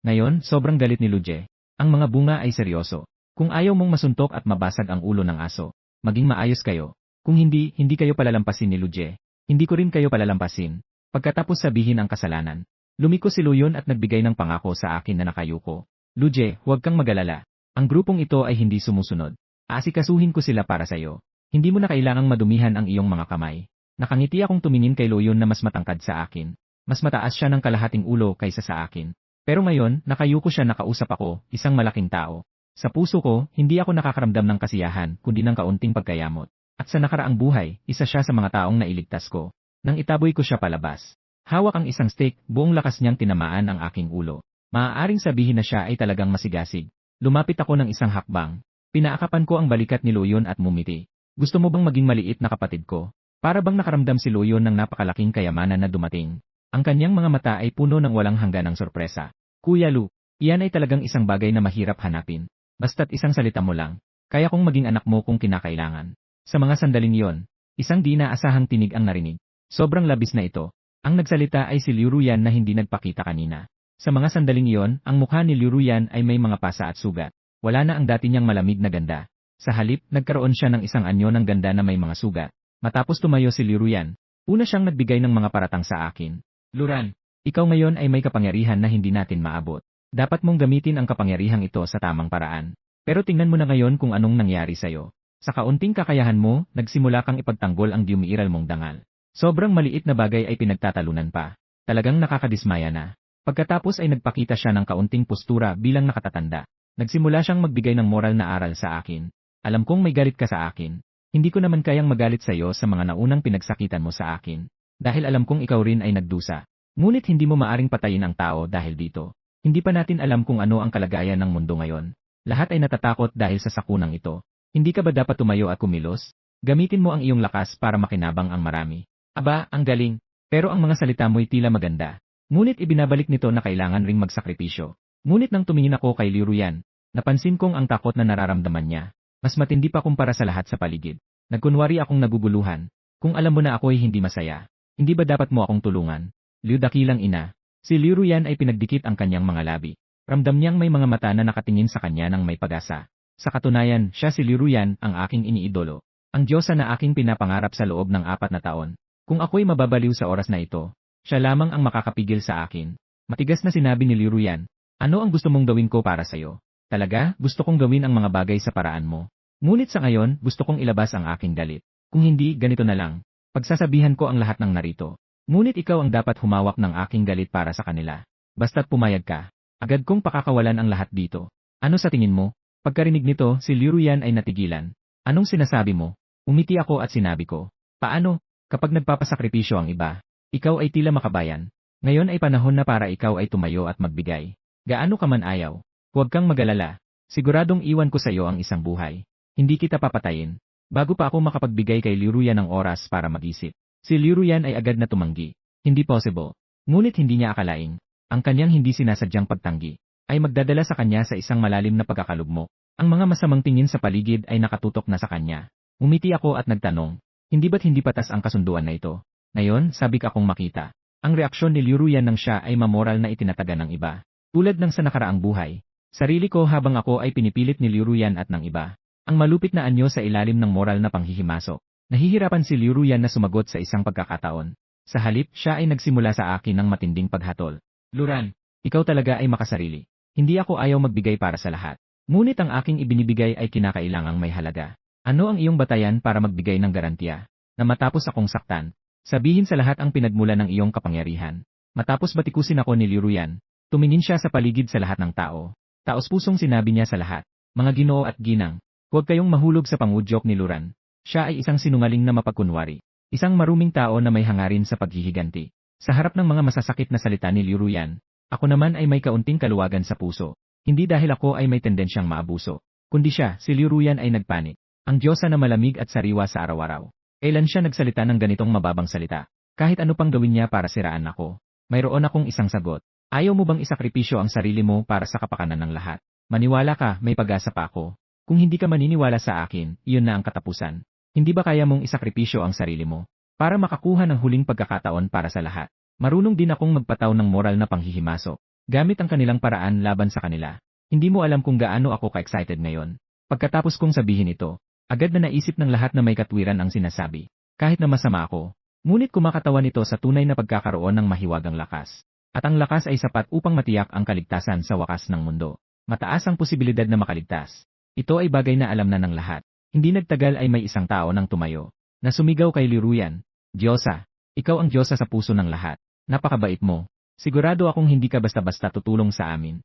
ngayon, sobrang galit ni Luje. Ang mga bunga ay seryoso. Kung ayaw mong masuntok at mabasag ang ulo ng aso, maging maayos kayo. Kung hindi, hindi kayo palalampasin ni Luje. Hindi ko rin kayo palalampasin. Pagkatapos sabihin ang kasalanan, lumiko si Luyon at nagbigay ng pangako sa akin na nakayuko. Luje, huwag kang magalala. Ang grupong ito ay hindi sumusunod. Aasikasuhin ko sila para sa'yo. Hindi mo na kailangang madumihan ang iyong mga kamay. Nakangiti akong tumingin kay Luyon na mas matangkad sa akin. Mas mataas siya ng kalahating ulo kaysa sa akin. Pero ngayon, nakayuko siya nakausap ako, isang malaking tao. Sa puso ko, hindi ako nakakaramdam ng kasiyahan, kundi ng kaunting pagkayamot. At sa nakaraang buhay, isa siya sa mga taong nailigtas ko. Nang itaboy ko siya palabas. Hawak ang isang stick, buong lakas niyang tinamaan ang aking ulo. Maaaring sabihin na siya ay talagang masigasig. Lumapit ako ng isang hakbang. Pinaakapan ko ang balikat ni Luyon at mumiti. Gusto mo bang maging maliit na kapatid ko? Para bang nakaramdam si Luyon ng napakalaking kayamanan na dumating? Ang kanyang mga mata ay puno ng walang hangganang sorpresa. Kuya Lu, iyan ay talagang isang bagay na mahirap hanapin. Basta't isang salita mo lang, kaya kong maging anak mo kung kinakailangan. Sa mga sandaling iyon, isang di inaasahang tinig ang narinig. Sobrang labis na ito. Ang nagsalita ay si Liu Ruyan na hindi nagpakita kanina. Sa mga sandaling iyon, ang mukha ni Liu Ruyan ay may mga pasa at sugat. Wala na ang dati niyang malamig na ganda. Sa halip, nagkaroon siya ng isang anyo ng ganda na may mga sugat. Matapos tumayo si Liu Ruyan, una siyang nagbigay ng mga paratang sa akin. Luran, ikaw ngayon ay may kapangyarihan na hindi natin maabot. Dapat mong gamitin ang kapangyarihang ito sa tamang paraan. Pero tingnan mo na ngayon kung anong nangyari sa'yo. Sa kaunting kakayahan mo, nagsimula kang ipagtanggol ang diumiiral mong dangal. Sobrang maliit na bagay ay pinagtatalunan pa. Talagang nakakadismaya na. Pagkatapos ay nagpakita siya ng kaunting postura bilang nakatatanda. Nagsimula siyang magbigay ng moral na aral sa akin. Alam kong may galit ka sa akin. Hindi ko naman kayang magalit sa iyo sa mga naunang pinagsakitan mo sa akin. Dahil alam kong ikaw rin ay nagdusa. Ngunit hindi mo maaring patayin ang tao dahil dito. Hindi pa natin alam kung ano ang kalagayan ng mundo ngayon. Lahat ay natatakot dahil sa sakunang ito. Hindi ka ba dapat tumayo at kumilos? Gamitin mo ang iyong lakas para makinabang ang marami. Aba, ang galing. Pero ang mga salita mo'y tila maganda. Ngunit ibinabalik nito na kailangan ring magsakripisyo. Ngunit nang tumingin ako kay Liu Ruyan, napansin kong ang takot na nararamdaman niya. Mas matindi pa kumpara sa lahat sa paligid. Nagkunwari akong naguguluhan. Kung alam mo na ako'y hindi masaya, hindi ba dapat mo akong tulungan? Liu, dakilang ina. Si Liu Ruyan ay pinagdikit ang kanyang mga labi. Ramdam niyang may mga mata na nakatingin sa kanya ng may pag-asa. Sa katunayan, siya si Liu Ruyan, ang aking iniidolo. Ang diyosa na aking pinapangarap sa loob ng 4 na taon. Kung ako'y mababaliw sa oras na ito, siya lamang ang makakapigil sa akin. Matigas na sinabi ni Liu Ruyan, ano ang gusto mong gawin ko para sa'yo? Talaga, gusto kong gawin ang mga bagay sa paraan mo. Ngunit sa ngayon, gusto kong ilabas ang aking galit. Kung hindi, ganito na lang. Pagsasabihan ko ang lahat ng narito. Ngunit ikaw ang dapat humawak ng aking galit para sa kanila. Basta't pumayag ka. Agad kong pakakawalan ang lahat dito. Ano sa tingin mo? Pagkarinig nito, si Liu Ruyan ay natigilan. Anong sinasabi mo? Umiti ako at sinabi ko. Paano? Kapag nagpapasakripisyo ang iba, ikaw ay tila makabayan. Ngayon ay panahon na para ikaw ay tumayo at magbigay. Gaano ka man ayaw. Huwag kang mag-alala. Siguradong iwan ko sa iyo ang isang buhay. Hindi kita papatayin. Bago pa ako makapagbigay kay Liu Ruyan ng oras para mag-isip, si Liu Ruyan ay agad na tumanggi. Hindi possible. Ngunit hindi niya akalaing, ang kanyang hindi sinasadyang pagtanggi, ay magdadala sa kanya sa isang malalim na pagkakalugmok. Ang mga masamang tingin sa paligid ay nakatutok na sa kanya. Umiti ako at nagtanong, hindi ba't hindi patas ang kasunduan na ito? Ngayon, sabik akong makita. Ang reaksyon ni Liu Ruyan nang siya ay mamoral na itinataga ng iba. Tulad ng sa nakaraang buhay. Sarili ko habang ako ay pinipilit ni Liu Ruyan at ng iba. Ang malupit na anyo sa ilalim ng moral na panghihimasok. Nahihirapan si Liu Ruyan na sumagot sa isang pagkakataon. Sa halip, siya ay nagsimula sa akin ng matinding paghatol. Luran, ikaw talaga ay makasarili. Hindi ako ayaw magbigay para sa lahat. Ngunit ang aking ibinibigay ay kinakailangang may halaga. Ano ang iyong batayan para magbigay ng garantiya? Na matapos akong saktan, sabihin sa lahat ang pinagmula ng iyong kapangyarihan. Matapos batikusin ako ni Liu Ruyan, tumingin siya sa paligid sa lahat ng tao. Taos-pusong sinabi niya sa lahat, mga ginoo at ginang, huwag kayong mahulog sa pangudyok ni Luran. Siya ay isang sinungaling na mapagkunwari. Isang maruming tao na may hangarin sa paghihiganti. Sa harap ng mga masasakit na salita ni Liu Ruyan, ako naman ay may kaunting kaluwagan sa puso. Hindi dahil ako ay may tendensyang maabuso. Kundi siya, si Liu Ruyan ay nagpanik. Ang Diyosa na malamig at sariwa sa araw-araw. Kailan siya nagsalita ng ganitong mababang salita? Kahit ano pang gawin niya para siraan ako. Mayroon akong isang sagot. Ayaw mo bang isakripisyo ang sarili mo para sa kapakanan ng lahat? Maniwala ka, may pag-asa pa ako. Kung hindi ka maniniwala sa akin, iyon na ang katapusan. Hindi ba kaya mong isakripisyo ang sarili mo? Para makakuha ng huling pagkakataon para sa lahat. Marunong din akong magpataw ng moral na panghihimasok. Gamit ang kanilang paraan laban sa kanila. Hindi mo alam kung gaano ako ka-excited ngayon. Pagkatapos kong sabihin ito, agad na naisip ng lahat na may katwiran ang sinasabi. Kahit na masama ako. Ngunit kumakatawan ito sa tunay na pagkakaroon ng mahiwagang lakas. At ang lakas ay sapat upang matiyak ang kaligtasan sa wakas ng mundo. Mataas ang posibilidad na makaligtas. Ito ay bagay na alam na ng lahat. Hindi nagtagal ay may isang tao nang tumayo, na sumigaw kay Liu Ruyan, Diyosa, ikaw ang Diyosa sa puso ng lahat. Napakabait mo. Sigurado akong hindi ka basta-basta tutulong sa amin.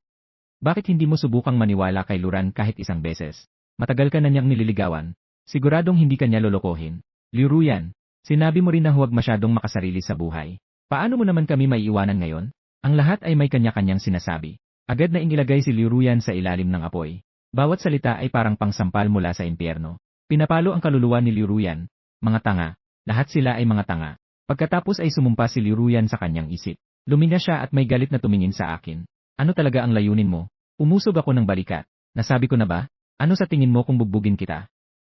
Bakit hindi mo subukang maniwala kay Luran kahit isang beses? Matagal ka na niyang nililigawan. Siguradong hindi ka niya lolokohin. Liu Ruyan, sinabi mo rin na huwag masyadong makasarili sa buhay. Paano mo naman kami maiiwanan ngayon? Ang lahat ay may kanya-kanyang sinasabi. Agad na inilagay si Liu Ruyan sa ilalim ng apoy. Bawat salita ay parang pangsampal mula sa impyerno. Pinapalo ang kaluluwa ni Liu Ruyan. Mga tanga. Lahat sila ay mga tanga. Pagkatapos ay sumumpa si Liu Ruyan sa kanyang isip. Luminga siya at may galit na tumingin sa akin. Ano talaga ang layunin mo? Umusog ako ng balikat. Nasabi ko na ba? Ano sa tingin mo kung bugbugin kita?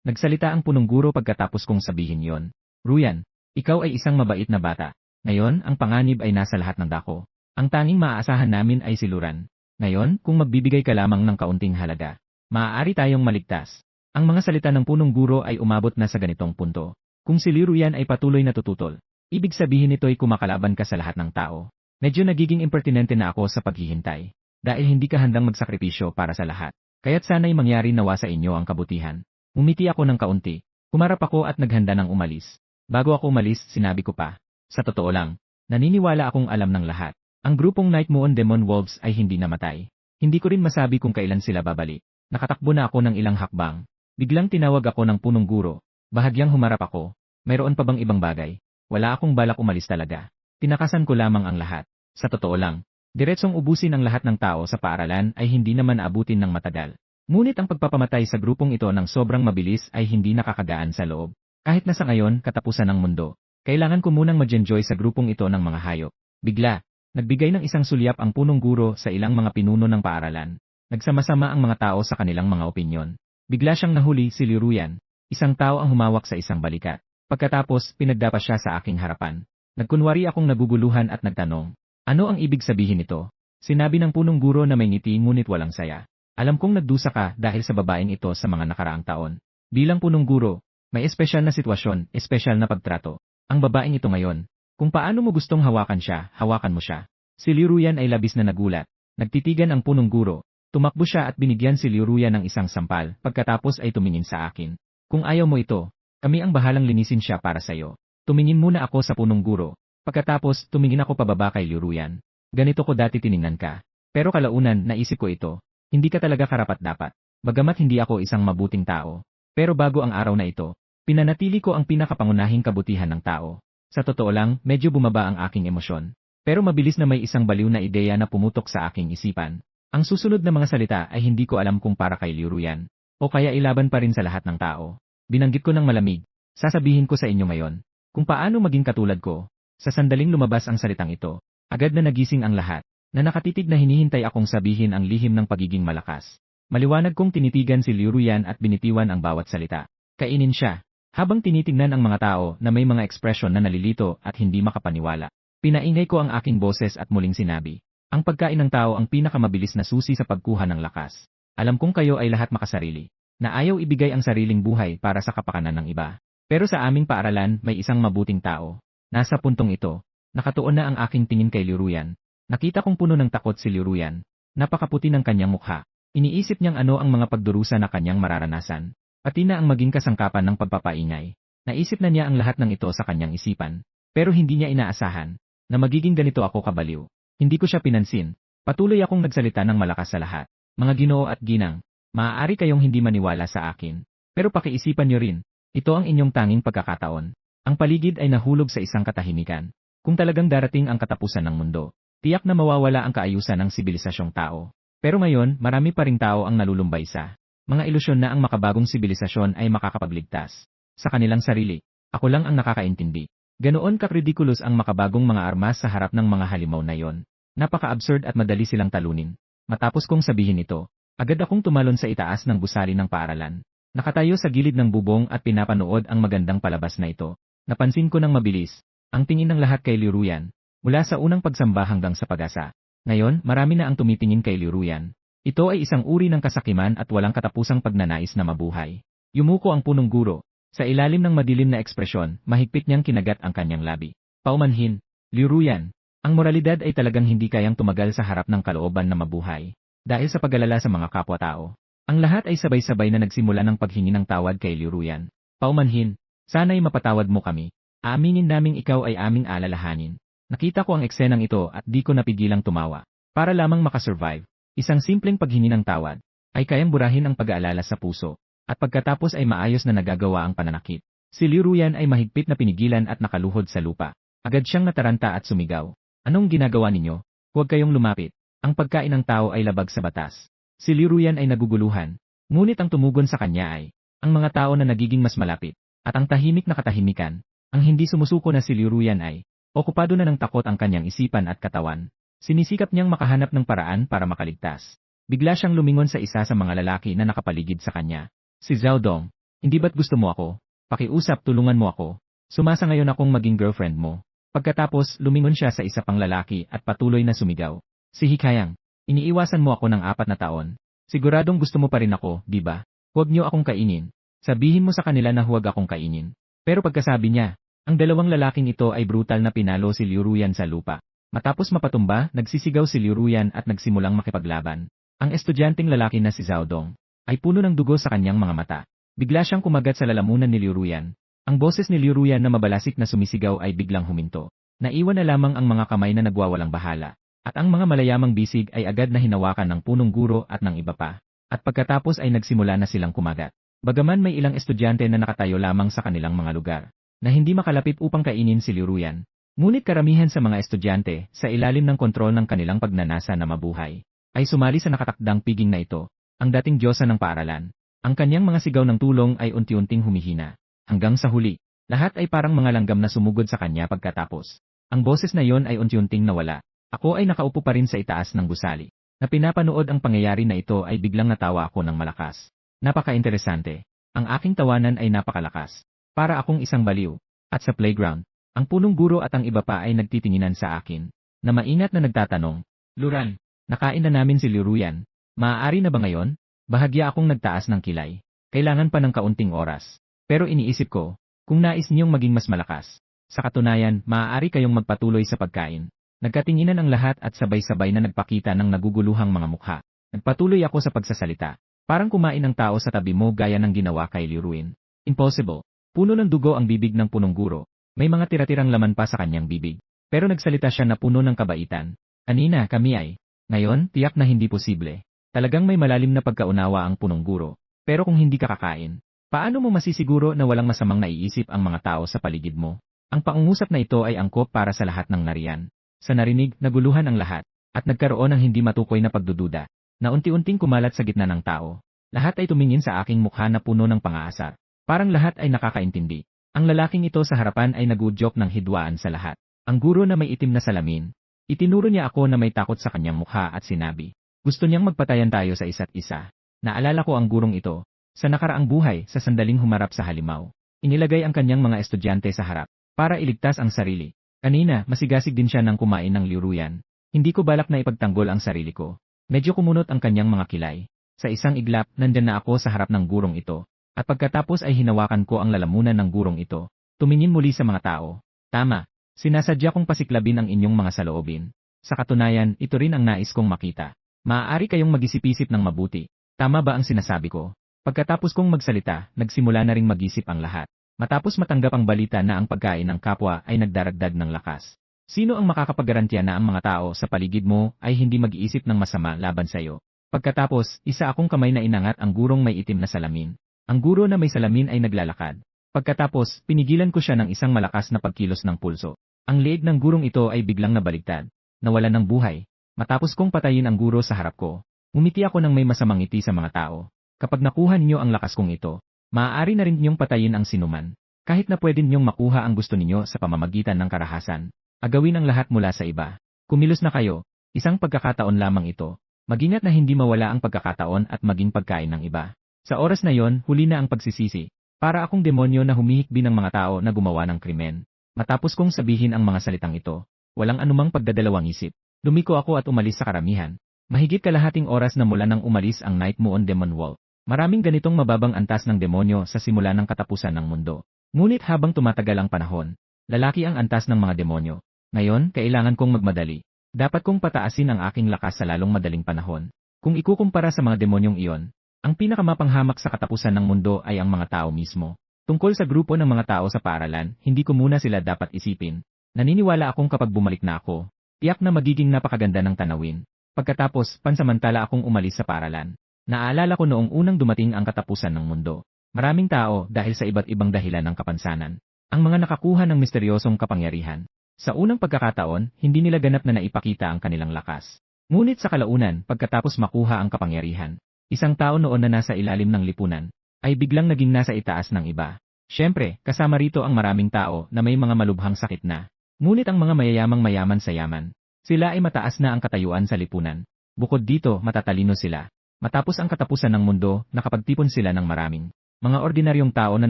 Nagsalita ang punong guro pagkatapos kong sabihin yon. Ruyan, ikaw ay isang mabait na bata. Ngayon, ang panganib ay nasa lahat ng dako. Ang tanging maaasahan namin ay si Luran. Ngayon, kung magbibigay ka lamang ng kaunting halaga, maaari tayong maligtas. Ang mga salita ng punong guro ay umabot na sa ganitong punto. Kung si Liu Ruyan ay patuloy na tututol, ibig sabihin nito ay kumakalaban ka sa lahat ng tao. Medyo nagiging impertinente na ako sa paghihintay. Dahil hindi ka handang magsakripisyo para sa lahat. Kaya't sana'y mangyari nawa sa inyo ang kabutihan. Umiti ako ng kaunti. Humarap ako at naghanda ng umalis. Bago ako umalis, sinabi ko pa. Sa totoo lang, naniniwala akong alam ng lahat. Ang grupong Night Moon Demon Wolves ay hindi namatay. Hindi ko rin masabi kung kailan sila babalik. Nakatakbo na ako ng ilang hakbang. Biglang tinawag ako ng punong guro. Bahagyang humarap ako. Mayroon pa bang ibang bagay? Wala akong balak umalis talaga. Tinakasan ko lamang ang lahat. Sa totoo lang, diretsong ubusin ang lahat ng tao sa paaralan ay hindi naman aabutin ng matagal. Ngunit ang pagpapamatay sa grupong ito ng sobrang mabilis ay hindi nakakagaan sa loob. Kahit na sa ngayon katapusan ng mundo, kailangan ko munang mag-enjoy sa grupong ito ng mga hayop. Bigla, nagbigay ng isang sulyap ang punong guro sa ilang mga pinuno ng paaralan. Nagsama-sama ang mga tao sa kanilang mga opinyon. Bigla siyang nahuli si Liu Ruyan. Isang tao ang humawak sa isang balikat. Pagkatapos, pinagdapa siya sa aking harapan. Nagkunwari akong naguguluhan at nagtanong, ano ang ibig sabihin nito? Sinabi ng punong guro na may ngiti ngunit walang saya. Alam kong nagdusa ka dahil sa babaeng ito sa mga nakaraang taon. Bilang punong guro, may espesyal na sitwasyon, espesyal na pagtrato. Ang babaeng ito ngayon, kung paano mo gustong hawakan siya, hawakan mo siya. Si Liu Ruyan ay labis na nagulat. Nagtitigan ang punong guro. Tumakbo siya at binigyan si Liuruyan ng isang sampal, pagkatapos ay tumingin sa akin. Kung ayaw mo ito, kami ang bahalang linisin siya para sa'yo. Tumingin muna ako sa punong guro. Pagkatapos, tumingin ako pababa kay Liuruyan. Ganito ko dati tiningnan ka. Pero kalaunan, naisip ko ito. Hindi ka talaga karapat-dapat. Bagamat hindi ako isang mabuting tao. Pero bago ang araw na ito, pinanatili ko ang pinakapangunahing kabutihan ng tao. Sa totoo lang, medyo bumaba ang aking emosyon. Pero mabilis na may isang baliw na ideya na pumutok sa aking isipan. Ang susunod na mga salita ay hindi ko alam kung para kay Liuruyan, o kaya ilaban pa rin sa lahat ng tao. Binanggit ko ng malamig, sasabihin ko sa inyo ngayon, kung paano maging katulad ko. Sa sandaling lumabas ang salitang ito, agad na nagising ang lahat, na nakatitig na hinihintay akong sabihin ang lihim ng pagiging malakas. Maliwanag kong tinitigan si Liuruyan at binitiwan ang bawat salita. Kainin siya, habang tinitingnan ang mga tao na may mga ekspresyon na nalilito at hindi makapaniwala. Pinaingay ko ang aking boses at muling sinabi, ang pagkain ng tao ang pinakamabilis na susi sa pagkuha ng lakas. Alam kong kayo ay lahat makasarili, na ayaw ibigay ang sariling buhay para sa kapakanan ng iba. Pero sa aming paaralan may isang mabuting tao. Nasa puntong ito, nakatuon na ang aking tingin kay Liuruyan. Nakita kong puno ng takot si Liuruyan. Napakaputi ng kanyang mukha. Iniisip niyang ano ang mga pagdurusa na kanyang mararanasan. Pati na ang maging kasangkapan ng pagpapaingay. Naisip na niya ang lahat ng ito sa kanyang isipan. Pero hindi niya inaasahan na magiging ganito ako kabaliw. Hindi ko siya pinansin. Patuloy akong nagsalita ng malakas sa lahat. Mga Ginoo at ginang, maaari kayong hindi maniwala sa akin. Pero pakiisipan niyo rin, ito ang inyong tanging pagkakataon. Ang paligid ay nahulog sa isang katahimikan. Kung talagang darating ang katapusan ng mundo, tiyak na mawawala ang kaayusan ng sibilisasyong tao. Pero ngayon, marami pa ring tao ang nalulumbay sa mga ilusyon na ang makabagong sibilisasyon ay makakapagligtas sa kanilang sarili. Ako lang ang nakakaintindi. Ganoon ka-ridiculous ang makabagong mga armas sa harap ng mga halimaw na yon. Napaka-absurd at madali silang talunin. Matapos kong sabihin ito, agad akong tumalon sa itaas ng gusali ng paaralan. Nakatayo sa gilid ng bubong at pinapanood ang magandang palabas na ito. Napansin ko ng mabilis, ang tingin ng lahat kay Liuruyan, mula sa unang pagsamba hanggang sa pag-asa. Ngayon, marami na ang tumitingin kay Liuruyan. Ito ay isang uri ng kasakiman at walang katapusang pagnanais na mabuhay. Yumuko ang punong guro. Sa ilalim ng madilim na ekspresyon, mahigpit niyang kinagat ang kanyang labi. Paumanhin, Liuruyan, ang moralidad ay talagang hindi kayang tumagal sa harap ng kalooban na mabuhay. Dahil sa pag-alala sa mga kapwa-tao, ang lahat ay sabay-sabay na nagsimula ng paghingi ng tawad kay Liuruyan. Paumanhin, sana'y mapatawad mo kami. Aaminin naming ikaw ay aming alalahanin. Nakita ko ang eksenang ito at di ko napigilang tumawa. Para lamang makasurvive, isang simpleng paghingi ng tawad ay kayang burahin ang pag-aalala sa puso. At pagkatapos ay maayos na nagagawa ang pananakit. Si Liuruyan ay mahigpit na pinigilan at nakaluhod sa lupa. Agad siyang nataranta at sumigaw. Anong ginagawa ninyo? Huwag kayong lumapit. Ang pagkain ng tao ay labag sa batas. Si Liuruyan ay naguguluhan. Ngunit ang tumugon sa kanya ay ang mga tao na nagiging mas malapit. At ang tahimik na katahimikan. Ang hindi sumusuko na si Liuruyan ay okupado na ng takot ang kanyang isipan at katawan. Sinisikap niyang makahanap ng paraan para makaligtas. Bigla siyang lumingon sa isa sa mga lalaki na nakapaligid sa kanya. Si Zhao Dong, hindi ba't gusto mo ako? Pakiusap, tulungan mo ako. Sumasa ngayon akong maging girlfriend mo. Pagkatapos, lumingon siya sa isa pang lalaki at patuloy na sumigaw. Si Hikayang, iniiwasan mo ako ng 4 na taon. Siguradong gusto mo pa rin ako, di ba? Huwag niyo akong kainin. Sabihin mo sa kanila na huwag akong kainin. Pero pagkasabi niya, ang dalawang lalaking ito ay brutal na pinalo si Liuruyan sa lupa. Matapos mapatumba, nagsisigaw si Liuruyan at nagsimulang makipaglaban. Ang estudyanteng lalaki na si Zhao Dong ay puno ng dugo sa kanyang mga mata. Bigla siyang kumagat sa lalamunan ni Liuruyan. Ang boses ni Liuruyan na mabalasik na sumisigaw ay biglang huminto. Naiwan na lamang ang mga kamay na nagwawalang bahala. At ang mga malayamang bisig ay agad na hinawakan ng punong guro at ng iba pa. At pagkatapos ay nagsimula na silang kumagat. Bagaman may ilang estudyante na nakatayo lamang sa kanilang mga lugar, na hindi makalapit upang kainin si Liuruyan. Ngunit karamihan sa mga estudyante, sa ilalim ng kontrol ng kanilang pagnanasa na mabuhay, ay sumali sa nakatakdang piging na ito. Ang dating diyosa ng paaralan. Ang kanyang mga sigaw ng tulong ay unti-unting humihina. Hanggang sa huli, lahat ay parang mga langgam na sumugod sa kanya pagkatapos. Ang boses na yon ay unti-unting nawala. Ako ay nakaupo pa rin sa itaas ng gusali. Na pinapanood ang pangyayari na ito ay biglang natawa ako ng malakas. Napaka-interesante. Ang aking tawanan ay napakalakas. Para akong isang baliw. At sa playground, ang punong guro at ang iba pa ay nagtitinginan sa akin. Na maingat na nagtatanong, Luran, nakain na namin si Liuruyan. Maaari na ba ngayon? Bahagya akong nagtaas ng kilay. Kailangan pa ng kaunting oras. Pero iniisip ko, kung nais niyong maging mas malakas. Sa katunayan, maaari kayong magpatuloy sa pagkain. Nagkatinginan ang lahat at sabay-sabay na nagpakita ng naguguluhang mga mukha. Nagpatuloy ako sa pagsasalita. Parang kumain ng tao sa tabi mo gaya ng ginawa kay Liruin. Impossible. Puno ng dugo ang bibig ng punong guro. May mga tira-tirang laman pa sa kanyang bibig. Pero nagsalita siya na puno ng kabaitan. Kanina, kami ay. Ngayon, tiyak na hindi posible. Talagang may malalim na pagkaunawa ang punong guro. Pero kung hindi ka kakain, paano mo masisiguro na walang masamang naiisip ang mga tao sa paligid mo? Ang pangungusap na ito ay angkop para sa lahat ng nariyan. Sa narinig, naguluhan ang lahat. At nagkaroon ng hindi matukoy na pagdududa, na unti-unting kumalat sa gitna ng tao. Lahat ay tumingin sa aking mukha na puno ng pang-aasar. Parang lahat ay nakakaintindi. Ang lalaking ito sa harapan ay nagudyok ng hidwaan sa lahat. Ang guro na may itim na salamin. Itinuro niya ako na may takot sa kanyang mukha at sinabi, gusto niyang magpatayan tayo sa isa't isa. Naalala ko ang gurong ito. Sa nakaraang buhay, sa sandaling humarap sa halimaw. Inilagay ang kanyang mga estudyante sa harap, para iligtas ang sarili. Kanina, masigasig din siya ng kumain ng liruyan. Hindi ko balak na ipagtanggol ang sarili ko. Medyo kumunot ang kanyang mga kilay. Sa isang iglap, nandyan na ako sa harap ng gurong ito. At pagkatapos ay hinawakan ko ang lalamunan ng gurong ito. Tumingin muli sa mga tao. Tama, sinasadya kong pasiklabin ang inyong mga saloobin. Sa katunayan, ito rin ang nais kong makita. Maaari kayong mag-isip-isip ng mabuti. Tama ba ang sinasabi ko? Pagkatapos kong magsalita, nagsimula na ring mag-isip ang lahat. Matapos matanggap ang balita na ang pagkain ng kapwa ay nagdaragdag ng lakas. Sino ang makakapagarantiya na ang mga tao sa paligid mo ay hindi mag-iisip ng masama laban sa iyo? Pagkatapos, isa akong kamay na inangat ang gurong may itim na salamin. Ang guro na may salamin ay naglalakad. Pagkatapos, pinigilan ko siya ng isang malakas na pagkilos ng pulso. Ang leeg ng gurong ito ay biglang nabaligtad. Nawalan ng buhay. Matapos kong patayin ang guro sa harap ko, ngumiti ako ng may masamang ngiti sa mga tao. Kapag nakuha ninyo ang lakas kong ito, maaari na rin ninyong patayin ang sinuman. Kahit na pwede ninyong makuha ang gusto ninyo sa pamamagitan ng karahasan. Agawin ang lahat mula sa iba. Kumilos na kayo. Isang pagkakataon lamang ito. Mag-ingat na hindi mawala ang pagkakataon at maging pagkain ng iba. Sa oras na yon, huli na ang pagsisisi. Para akong demonyo na humihikbi ng mga tao na gumawa ng krimen. Matapos kong sabihin ang mga salitang ito, walang anumang pagdadalawang isip. Dumiko ako at umalis sa karamihan. Mahigit kalahating oras na mula nang umalis ang Night Moon Demon Wolf. Maraming ganitong mababang antas ng demonyo sa simula ng katapusan ng mundo. Ngunit habang tumatagal ang panahon, lalaki ang antas ng mga demonyo. Ngayon, kailangan kong magmadali. Dapat kong pataasin ang aking lakas sa lalong madaling panahon. Kung ikukumpara sa mga demonyong iyon, ang pinakamapanghamak sa katapusan ng mundo ay ang mga tao mismo. Tungkol sa grupo ng mga tao sa paaralan, hindi ko muna sila dapat isipin. Naniniwala akong kapag bumalik na ako, tiyak na magiging napakaganda ng tanawin. Pagkatapos, pansamantala akong umalis sa paaralan. Naalala ko noong unang dumating ang katapusan ng mundo. Maraming tao dahil sa iba't ibang dahilan ng kapansanan. Ang mga nakakuha ng misteryosong kapangyarihan. Sa unang pagkakataon, hindi nila ganap na naipakita ang kanilang lakas. Ngunit sa kalaunan, pagkatapos makuha ang kapangyarihan, isang tao noon na nasa ilalim ng lipunan, ay biglang naging nasa itaas ng iba. Siyempre, kasama rito ang maraming tao na may mga malubhang sakit na. Ngunit ang mga mayayamang mayaman sa yaman, sila ay mataas na ang katayuan sa lipunan. Bukod dito, matatalino sila. Matapos ang katapusan ng mundo, nakapagtipon sila ng maraming mga ordinaryong tao na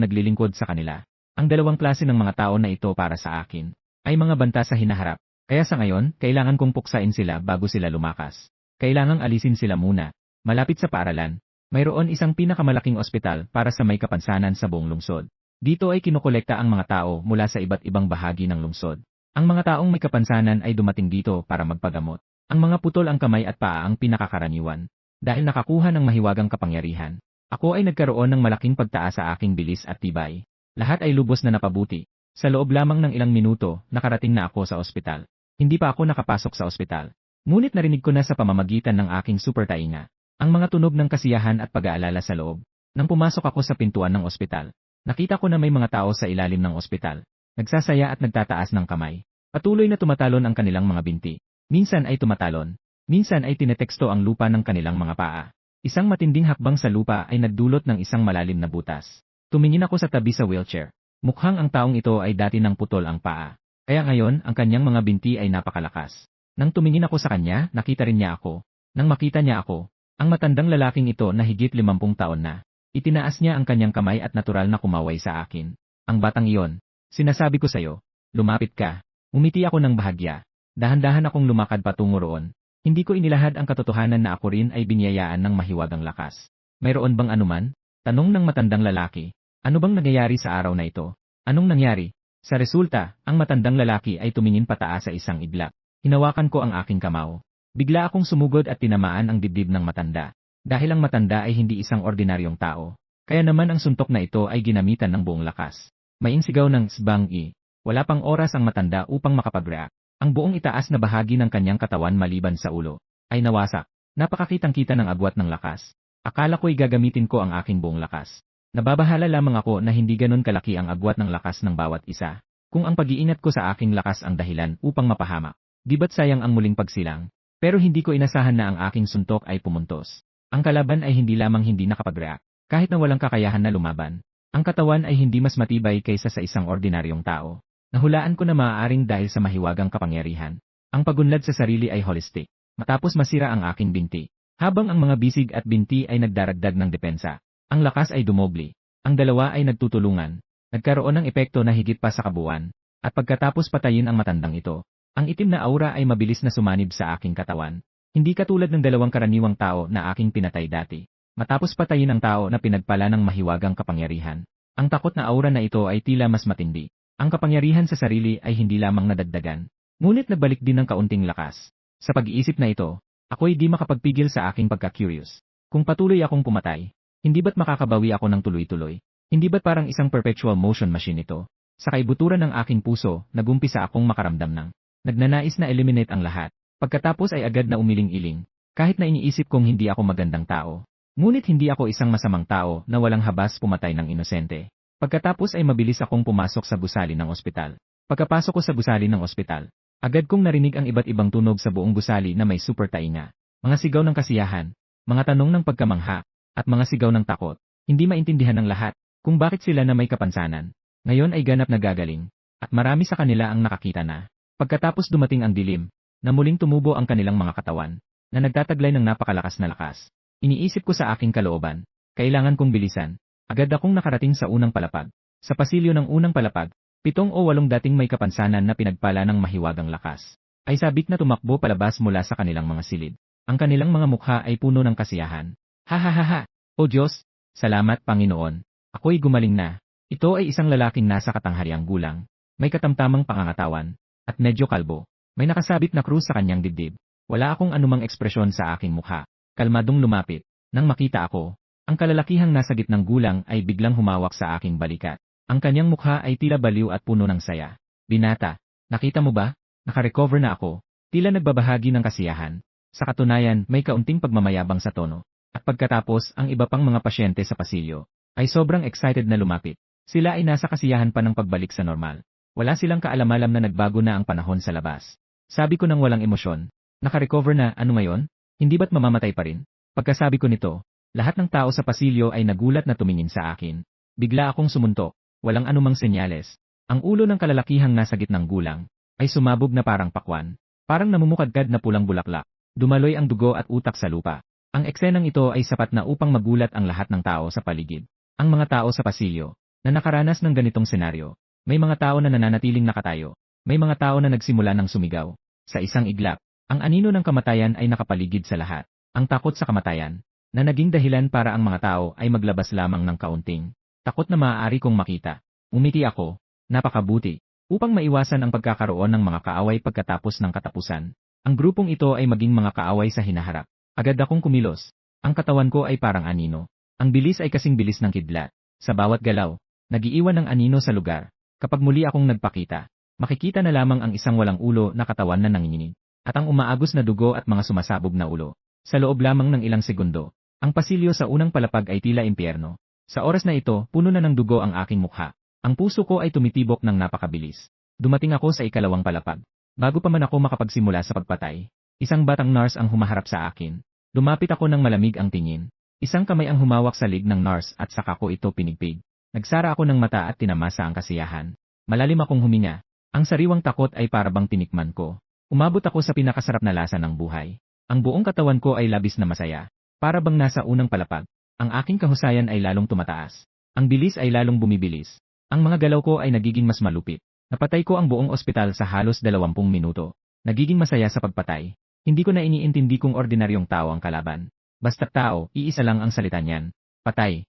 naglilingkod sa kanila. Ang dalawang klase ng mga tao na ito para sa akin, ay mga banta sa hinaharap. Kaya sa ngayon, kailangan kong puksain sila bago sila lumakas. Kailangang alisin sila muna. Malapit sa paaralan, mayroon isang pinakamalaking ospital para sa may kapansanan sa buong lungsod. Dito ay kinukolekta ang mga tao mula sa iba't ibang bahagi ng lungsod. Ang mga taong may kapansanan ay dumating dito para magpagamot. Ang mga putol ang kamay at paa ang pinakakaraniwan. Dahil nakakuha ng mahiwagang kapangyarihan, ako ay nagkaroon ng malaking pagtaas sa aking bilis at tibay. Lahat ay lubos na napabuti. Sa loob lamang ng ilang minuto, nakarating na ako sa ospital. Hindi pa ako nakapasok sa ospital. Ngunit narinig ko na sa pamamagitan ng aking super tainga ang mga tunog ng kasiyahan at pag-aalala sa loob. Nang pumasok ako sa pintuan ng ospital, nakita ko na may mga tao sa ilalim ng ospital. Nagsasaya at nagtataas ng kamay. Patuloy na tumatalon ang kanilang mga binti. Minsan ay tumatalon. Minsan ay tineteksto ang lupa ng kanilang mga paa. Isang matinding hakbang sa lupa ay nagdulot ng isang malalim na butas. Tumingin ako sa tabi sa wheelchair. Mukhang ang taong ito ay dati nang putol ang paa. Kaya ngayon, ang kanyang mga binti ay napakalakas. Nang tumingin ako sa kanya, nakita rin niya ako. Nang makita niya ako, ang matandang lalaking ito na higit 50 taon na, itinaas niya ang kanyang kamay at natural na kumaway sa akin. Ang batang iyon, sinasabi ko sa'yo, lumapit ka. Umiti ako ng bahagya. Dahan-dahan akong lumakad patungo roon. Hindi ko inilahad ang katotohanan na ako rin ay binyayaan ng mahiwagang lakas. Mayroon bang anuman? Tanong ng matandang lalaki. Ano bang nangyayari sa araw na ito? Anong nangyari? Sa resulta, ang matandang lalaki ay tumingin pataas sa isang iglap. Hinawakan ko ang aking kamao. Bigla akong sumugod at tinamaan ang dibdib ng matanda. Dahil ang matanda ay hindi isang ordinaryong tao. Kaya naman ang suntok na ito ay ginamitan ng buong lakas. Maing sigaw ng sbang-i. Wala pang oras ang matanda upang makapag-react. Ang buong itaas na bahagi ng kanyang katawan maliban sa ulo ay nawasak. Napakakitang-kita ng agwat ng lakas. Akala ko'y gagamitin ko ang aking buong lakas. Nababahala lamang ako na hindi ganon kalaki ang agwat ng lakas ng bawat isa. Kung ang pag-iingat ko sa aking lakas ang dahilan upang mapahamak, di ba't sayang ang muling pagsilang? Pero hindi ko inasahan na ang aking suntok ay pumuntos. Ang kalaban ay hindi lamang hindi nakapag-react, kahit na walang kakayahan na lumaban. Ang katawan ay hindi mas matibay kaysa sa isang ordinaryong tao. Nahulaan ko na maaaring dahil sa mahiwagang kapangyarihan. Ang pagunlad sa sarili ay holistic. Matapos masira ang aking binti. Habang ang mga bisig at binti ay nagdaragdag ng depensa, ang lakas ay dumobli. Ang dalawa ay nagtutulungan. Nagkaroon ng epekto na higit pa sa kabuuan. At pagkatapos patayin ang matandang ito, ang itim na aura ay mabilis na sumanib sa aking katawan. Hindi katulad ng dalawang karaniwang tao na aking pinatay dati. Matapos patayin ang tao na pinagpala ng mahiwagang kapangyarihan, ang takot na aura na ito ay tila mas matindi. Ang kapangyarihan sa sarili ay hindi lamang nadagdagan, ngunit nagbalik din ng kaunting lakas. Sa pag-iisip na ito, ako'y di makapagpigil sa aking pagka-curious. Kung patuloy akong pumatay, hindi ba't makakabawi ako ng tuloy-tuloy? Hindi ba't parang isang perpetual motion machine ito? Sa kaibuturan ng aking puso, nagumpisa akong makaramdam ng nagnanais na eliminate ang lahat. Pagkatapos ay agad na umiling-iling, kahit na iniisip kong hindi ako magandang tao. Ngunit hindi ako isang masamang tao na walang habas pumatay ng inosente. Pagkatapos ay mabilis akong pumasok sa gusali ng ospital. Pagkapasok ko sa gusali ng ospital, agad kong narinig ang iba't ibang tunog sa buong gusali na may super tainga. Mga sigaw ng kasiyahan, mga tanong ng pagkamangha, at mga sigaw ng takot. Hindi maintindihan ng lahat kung bakit sila na may kapansanan. Ngayon ay ganap na gagaling, at marami sa kanila ang nakakita na. Pagkatapos dumating ang dilim, na muling tumubo ang kanilang mga katawan, na nagtataglay ng napakalakas na lakas. Iniisip ko sa aking kalooban, kailangan kong bilisan. Agad akong nakarating sa unang palapag. Sa pasilyo ng unang palapag, 7 o 8 dating may kapansanan na pinagpala ng mahiwagang lakas, ay sabik na tumakbo palabas mula sa kanilang mga silid. Ang kanilang mga mukha ay puno ng kasiyahan. Ha ha ha ha! O Diyos! Salamat Panginoon! Ako'y gumaling na. Ito ay isang lalaking nasa katanghariang gulang, may katamtamang pangangatawan, at medyo kalbo. May nakasabit na krus sa kanyang dibdib. Wala akong anumang ekspresyon sa aking mukha. Kalmadong lumapit. Nang makita ako, ang kalalakihang nasa gitnang gulang ay biglang humawak sa aking balikat. Ang kanyang mukha ay tila baliw at puno ng saya. Binata, nakita mo ba? Nakarecover na ako. Tila nagbabahagi ng kasiyahan. Sa katunayan, may kaunting pagmamayabang sa tono. At pagkatapos, ang iba pang mga pasyente sa pasilyo ay sobrang excited na lumapit. Sila ay nasa kasiyahan pa ng pagbalik sa normal. Wala silang kaalam-alam na nagbago na ang panahon sa labas. Sabi ko nang walang emosyon. Nakarecover na, ano ngayon? Hindi ba't mamamatay pa rin? Pagkasabi ko nito, lahat ng tao sa pasilyo ay nagulat na tumingin sa akin. Bigla akong sumuntok, walang anumang senyales. Ang ulo ng kalalakihang nasa gitnang gulang ay sumabog na parang pakwan. Parang namumukadkad na pulang bulaklak. Dumaloy ang dugo at utak sa lupa. Ang eksenang ito ay sapat na upang magulat ang lahat ng tao sa paligid. Ang mga tao sa pasilyo na nakaranas ng ganitong senaryo. May mga tao na nananatiling nakatayo. May mga tao na nagsimula ng sumigaw. Sa isang iglap, ang anino ng kamatayan ay nakapaligid sa lahat. Ang takot sa kamatayan, na naging dahilan para ang mga tao ay maglabas lamang ng kaunting takot na maaari kong makita. Umiti ako, napakabuti, upang maiwasan ang pagkakaroon ng mga kaaway pagkatapos ng katapusan. Ang grupong ito ay maging mga kaaway sa hinaharap. Agad akong kumilos. Ang katawan ko ay parang anino. Ang bilis ay kasing bilis ng kidlat. Sa bawat galaw, nagiiwan ng anino sa lugar. Kapag muli akong nagpakita, makikita na lamang ang isang walang ulo na katawan na nanginginig, at ang umaagos na dugo at mga sumasabog na ulo. Sa loob lamang ng ilang segundo, ang pasilyo sa unang palapag ay tila impyerno. Sa oras na ito, puno na ng dugo ang aking mukha. Ang puso ko ay tumitibok ng napakabilis. Dumating ako sa ikalawang palapag. Bago pa man ako makapagsimula sa pagpatay, isang batang nurse ang humaharap sa akin. Lumapit ako ng malamig ang tingin. Isang kamay ang humawak sa lig ng nurse at saka ko ito pinigpig. Nagsara ako ng mata at tinamasa ang kasiyahan. Malalim akong huminga. Ang sariwang takot ay parabang tinikman ko. Umabot ako sa pinakasarap na lasa ng buhay. Ang buong katawan ko ay labis na masaya. Para bang nasa unang palapag. Ang aking kahusayan ay lalong tumataas. Ang bilis ay lalong bumibilis. Ang mga galaw ko ay nagiging mas malupit. Napatay ko ang buong ospital sa halos 20 minuto. Nagiging masaya sa pagpatay. Hindi ko na iniintindi kung ordinaryong tao ang kalaban. Basta tao, iisa lang ang salita niyan. Patay.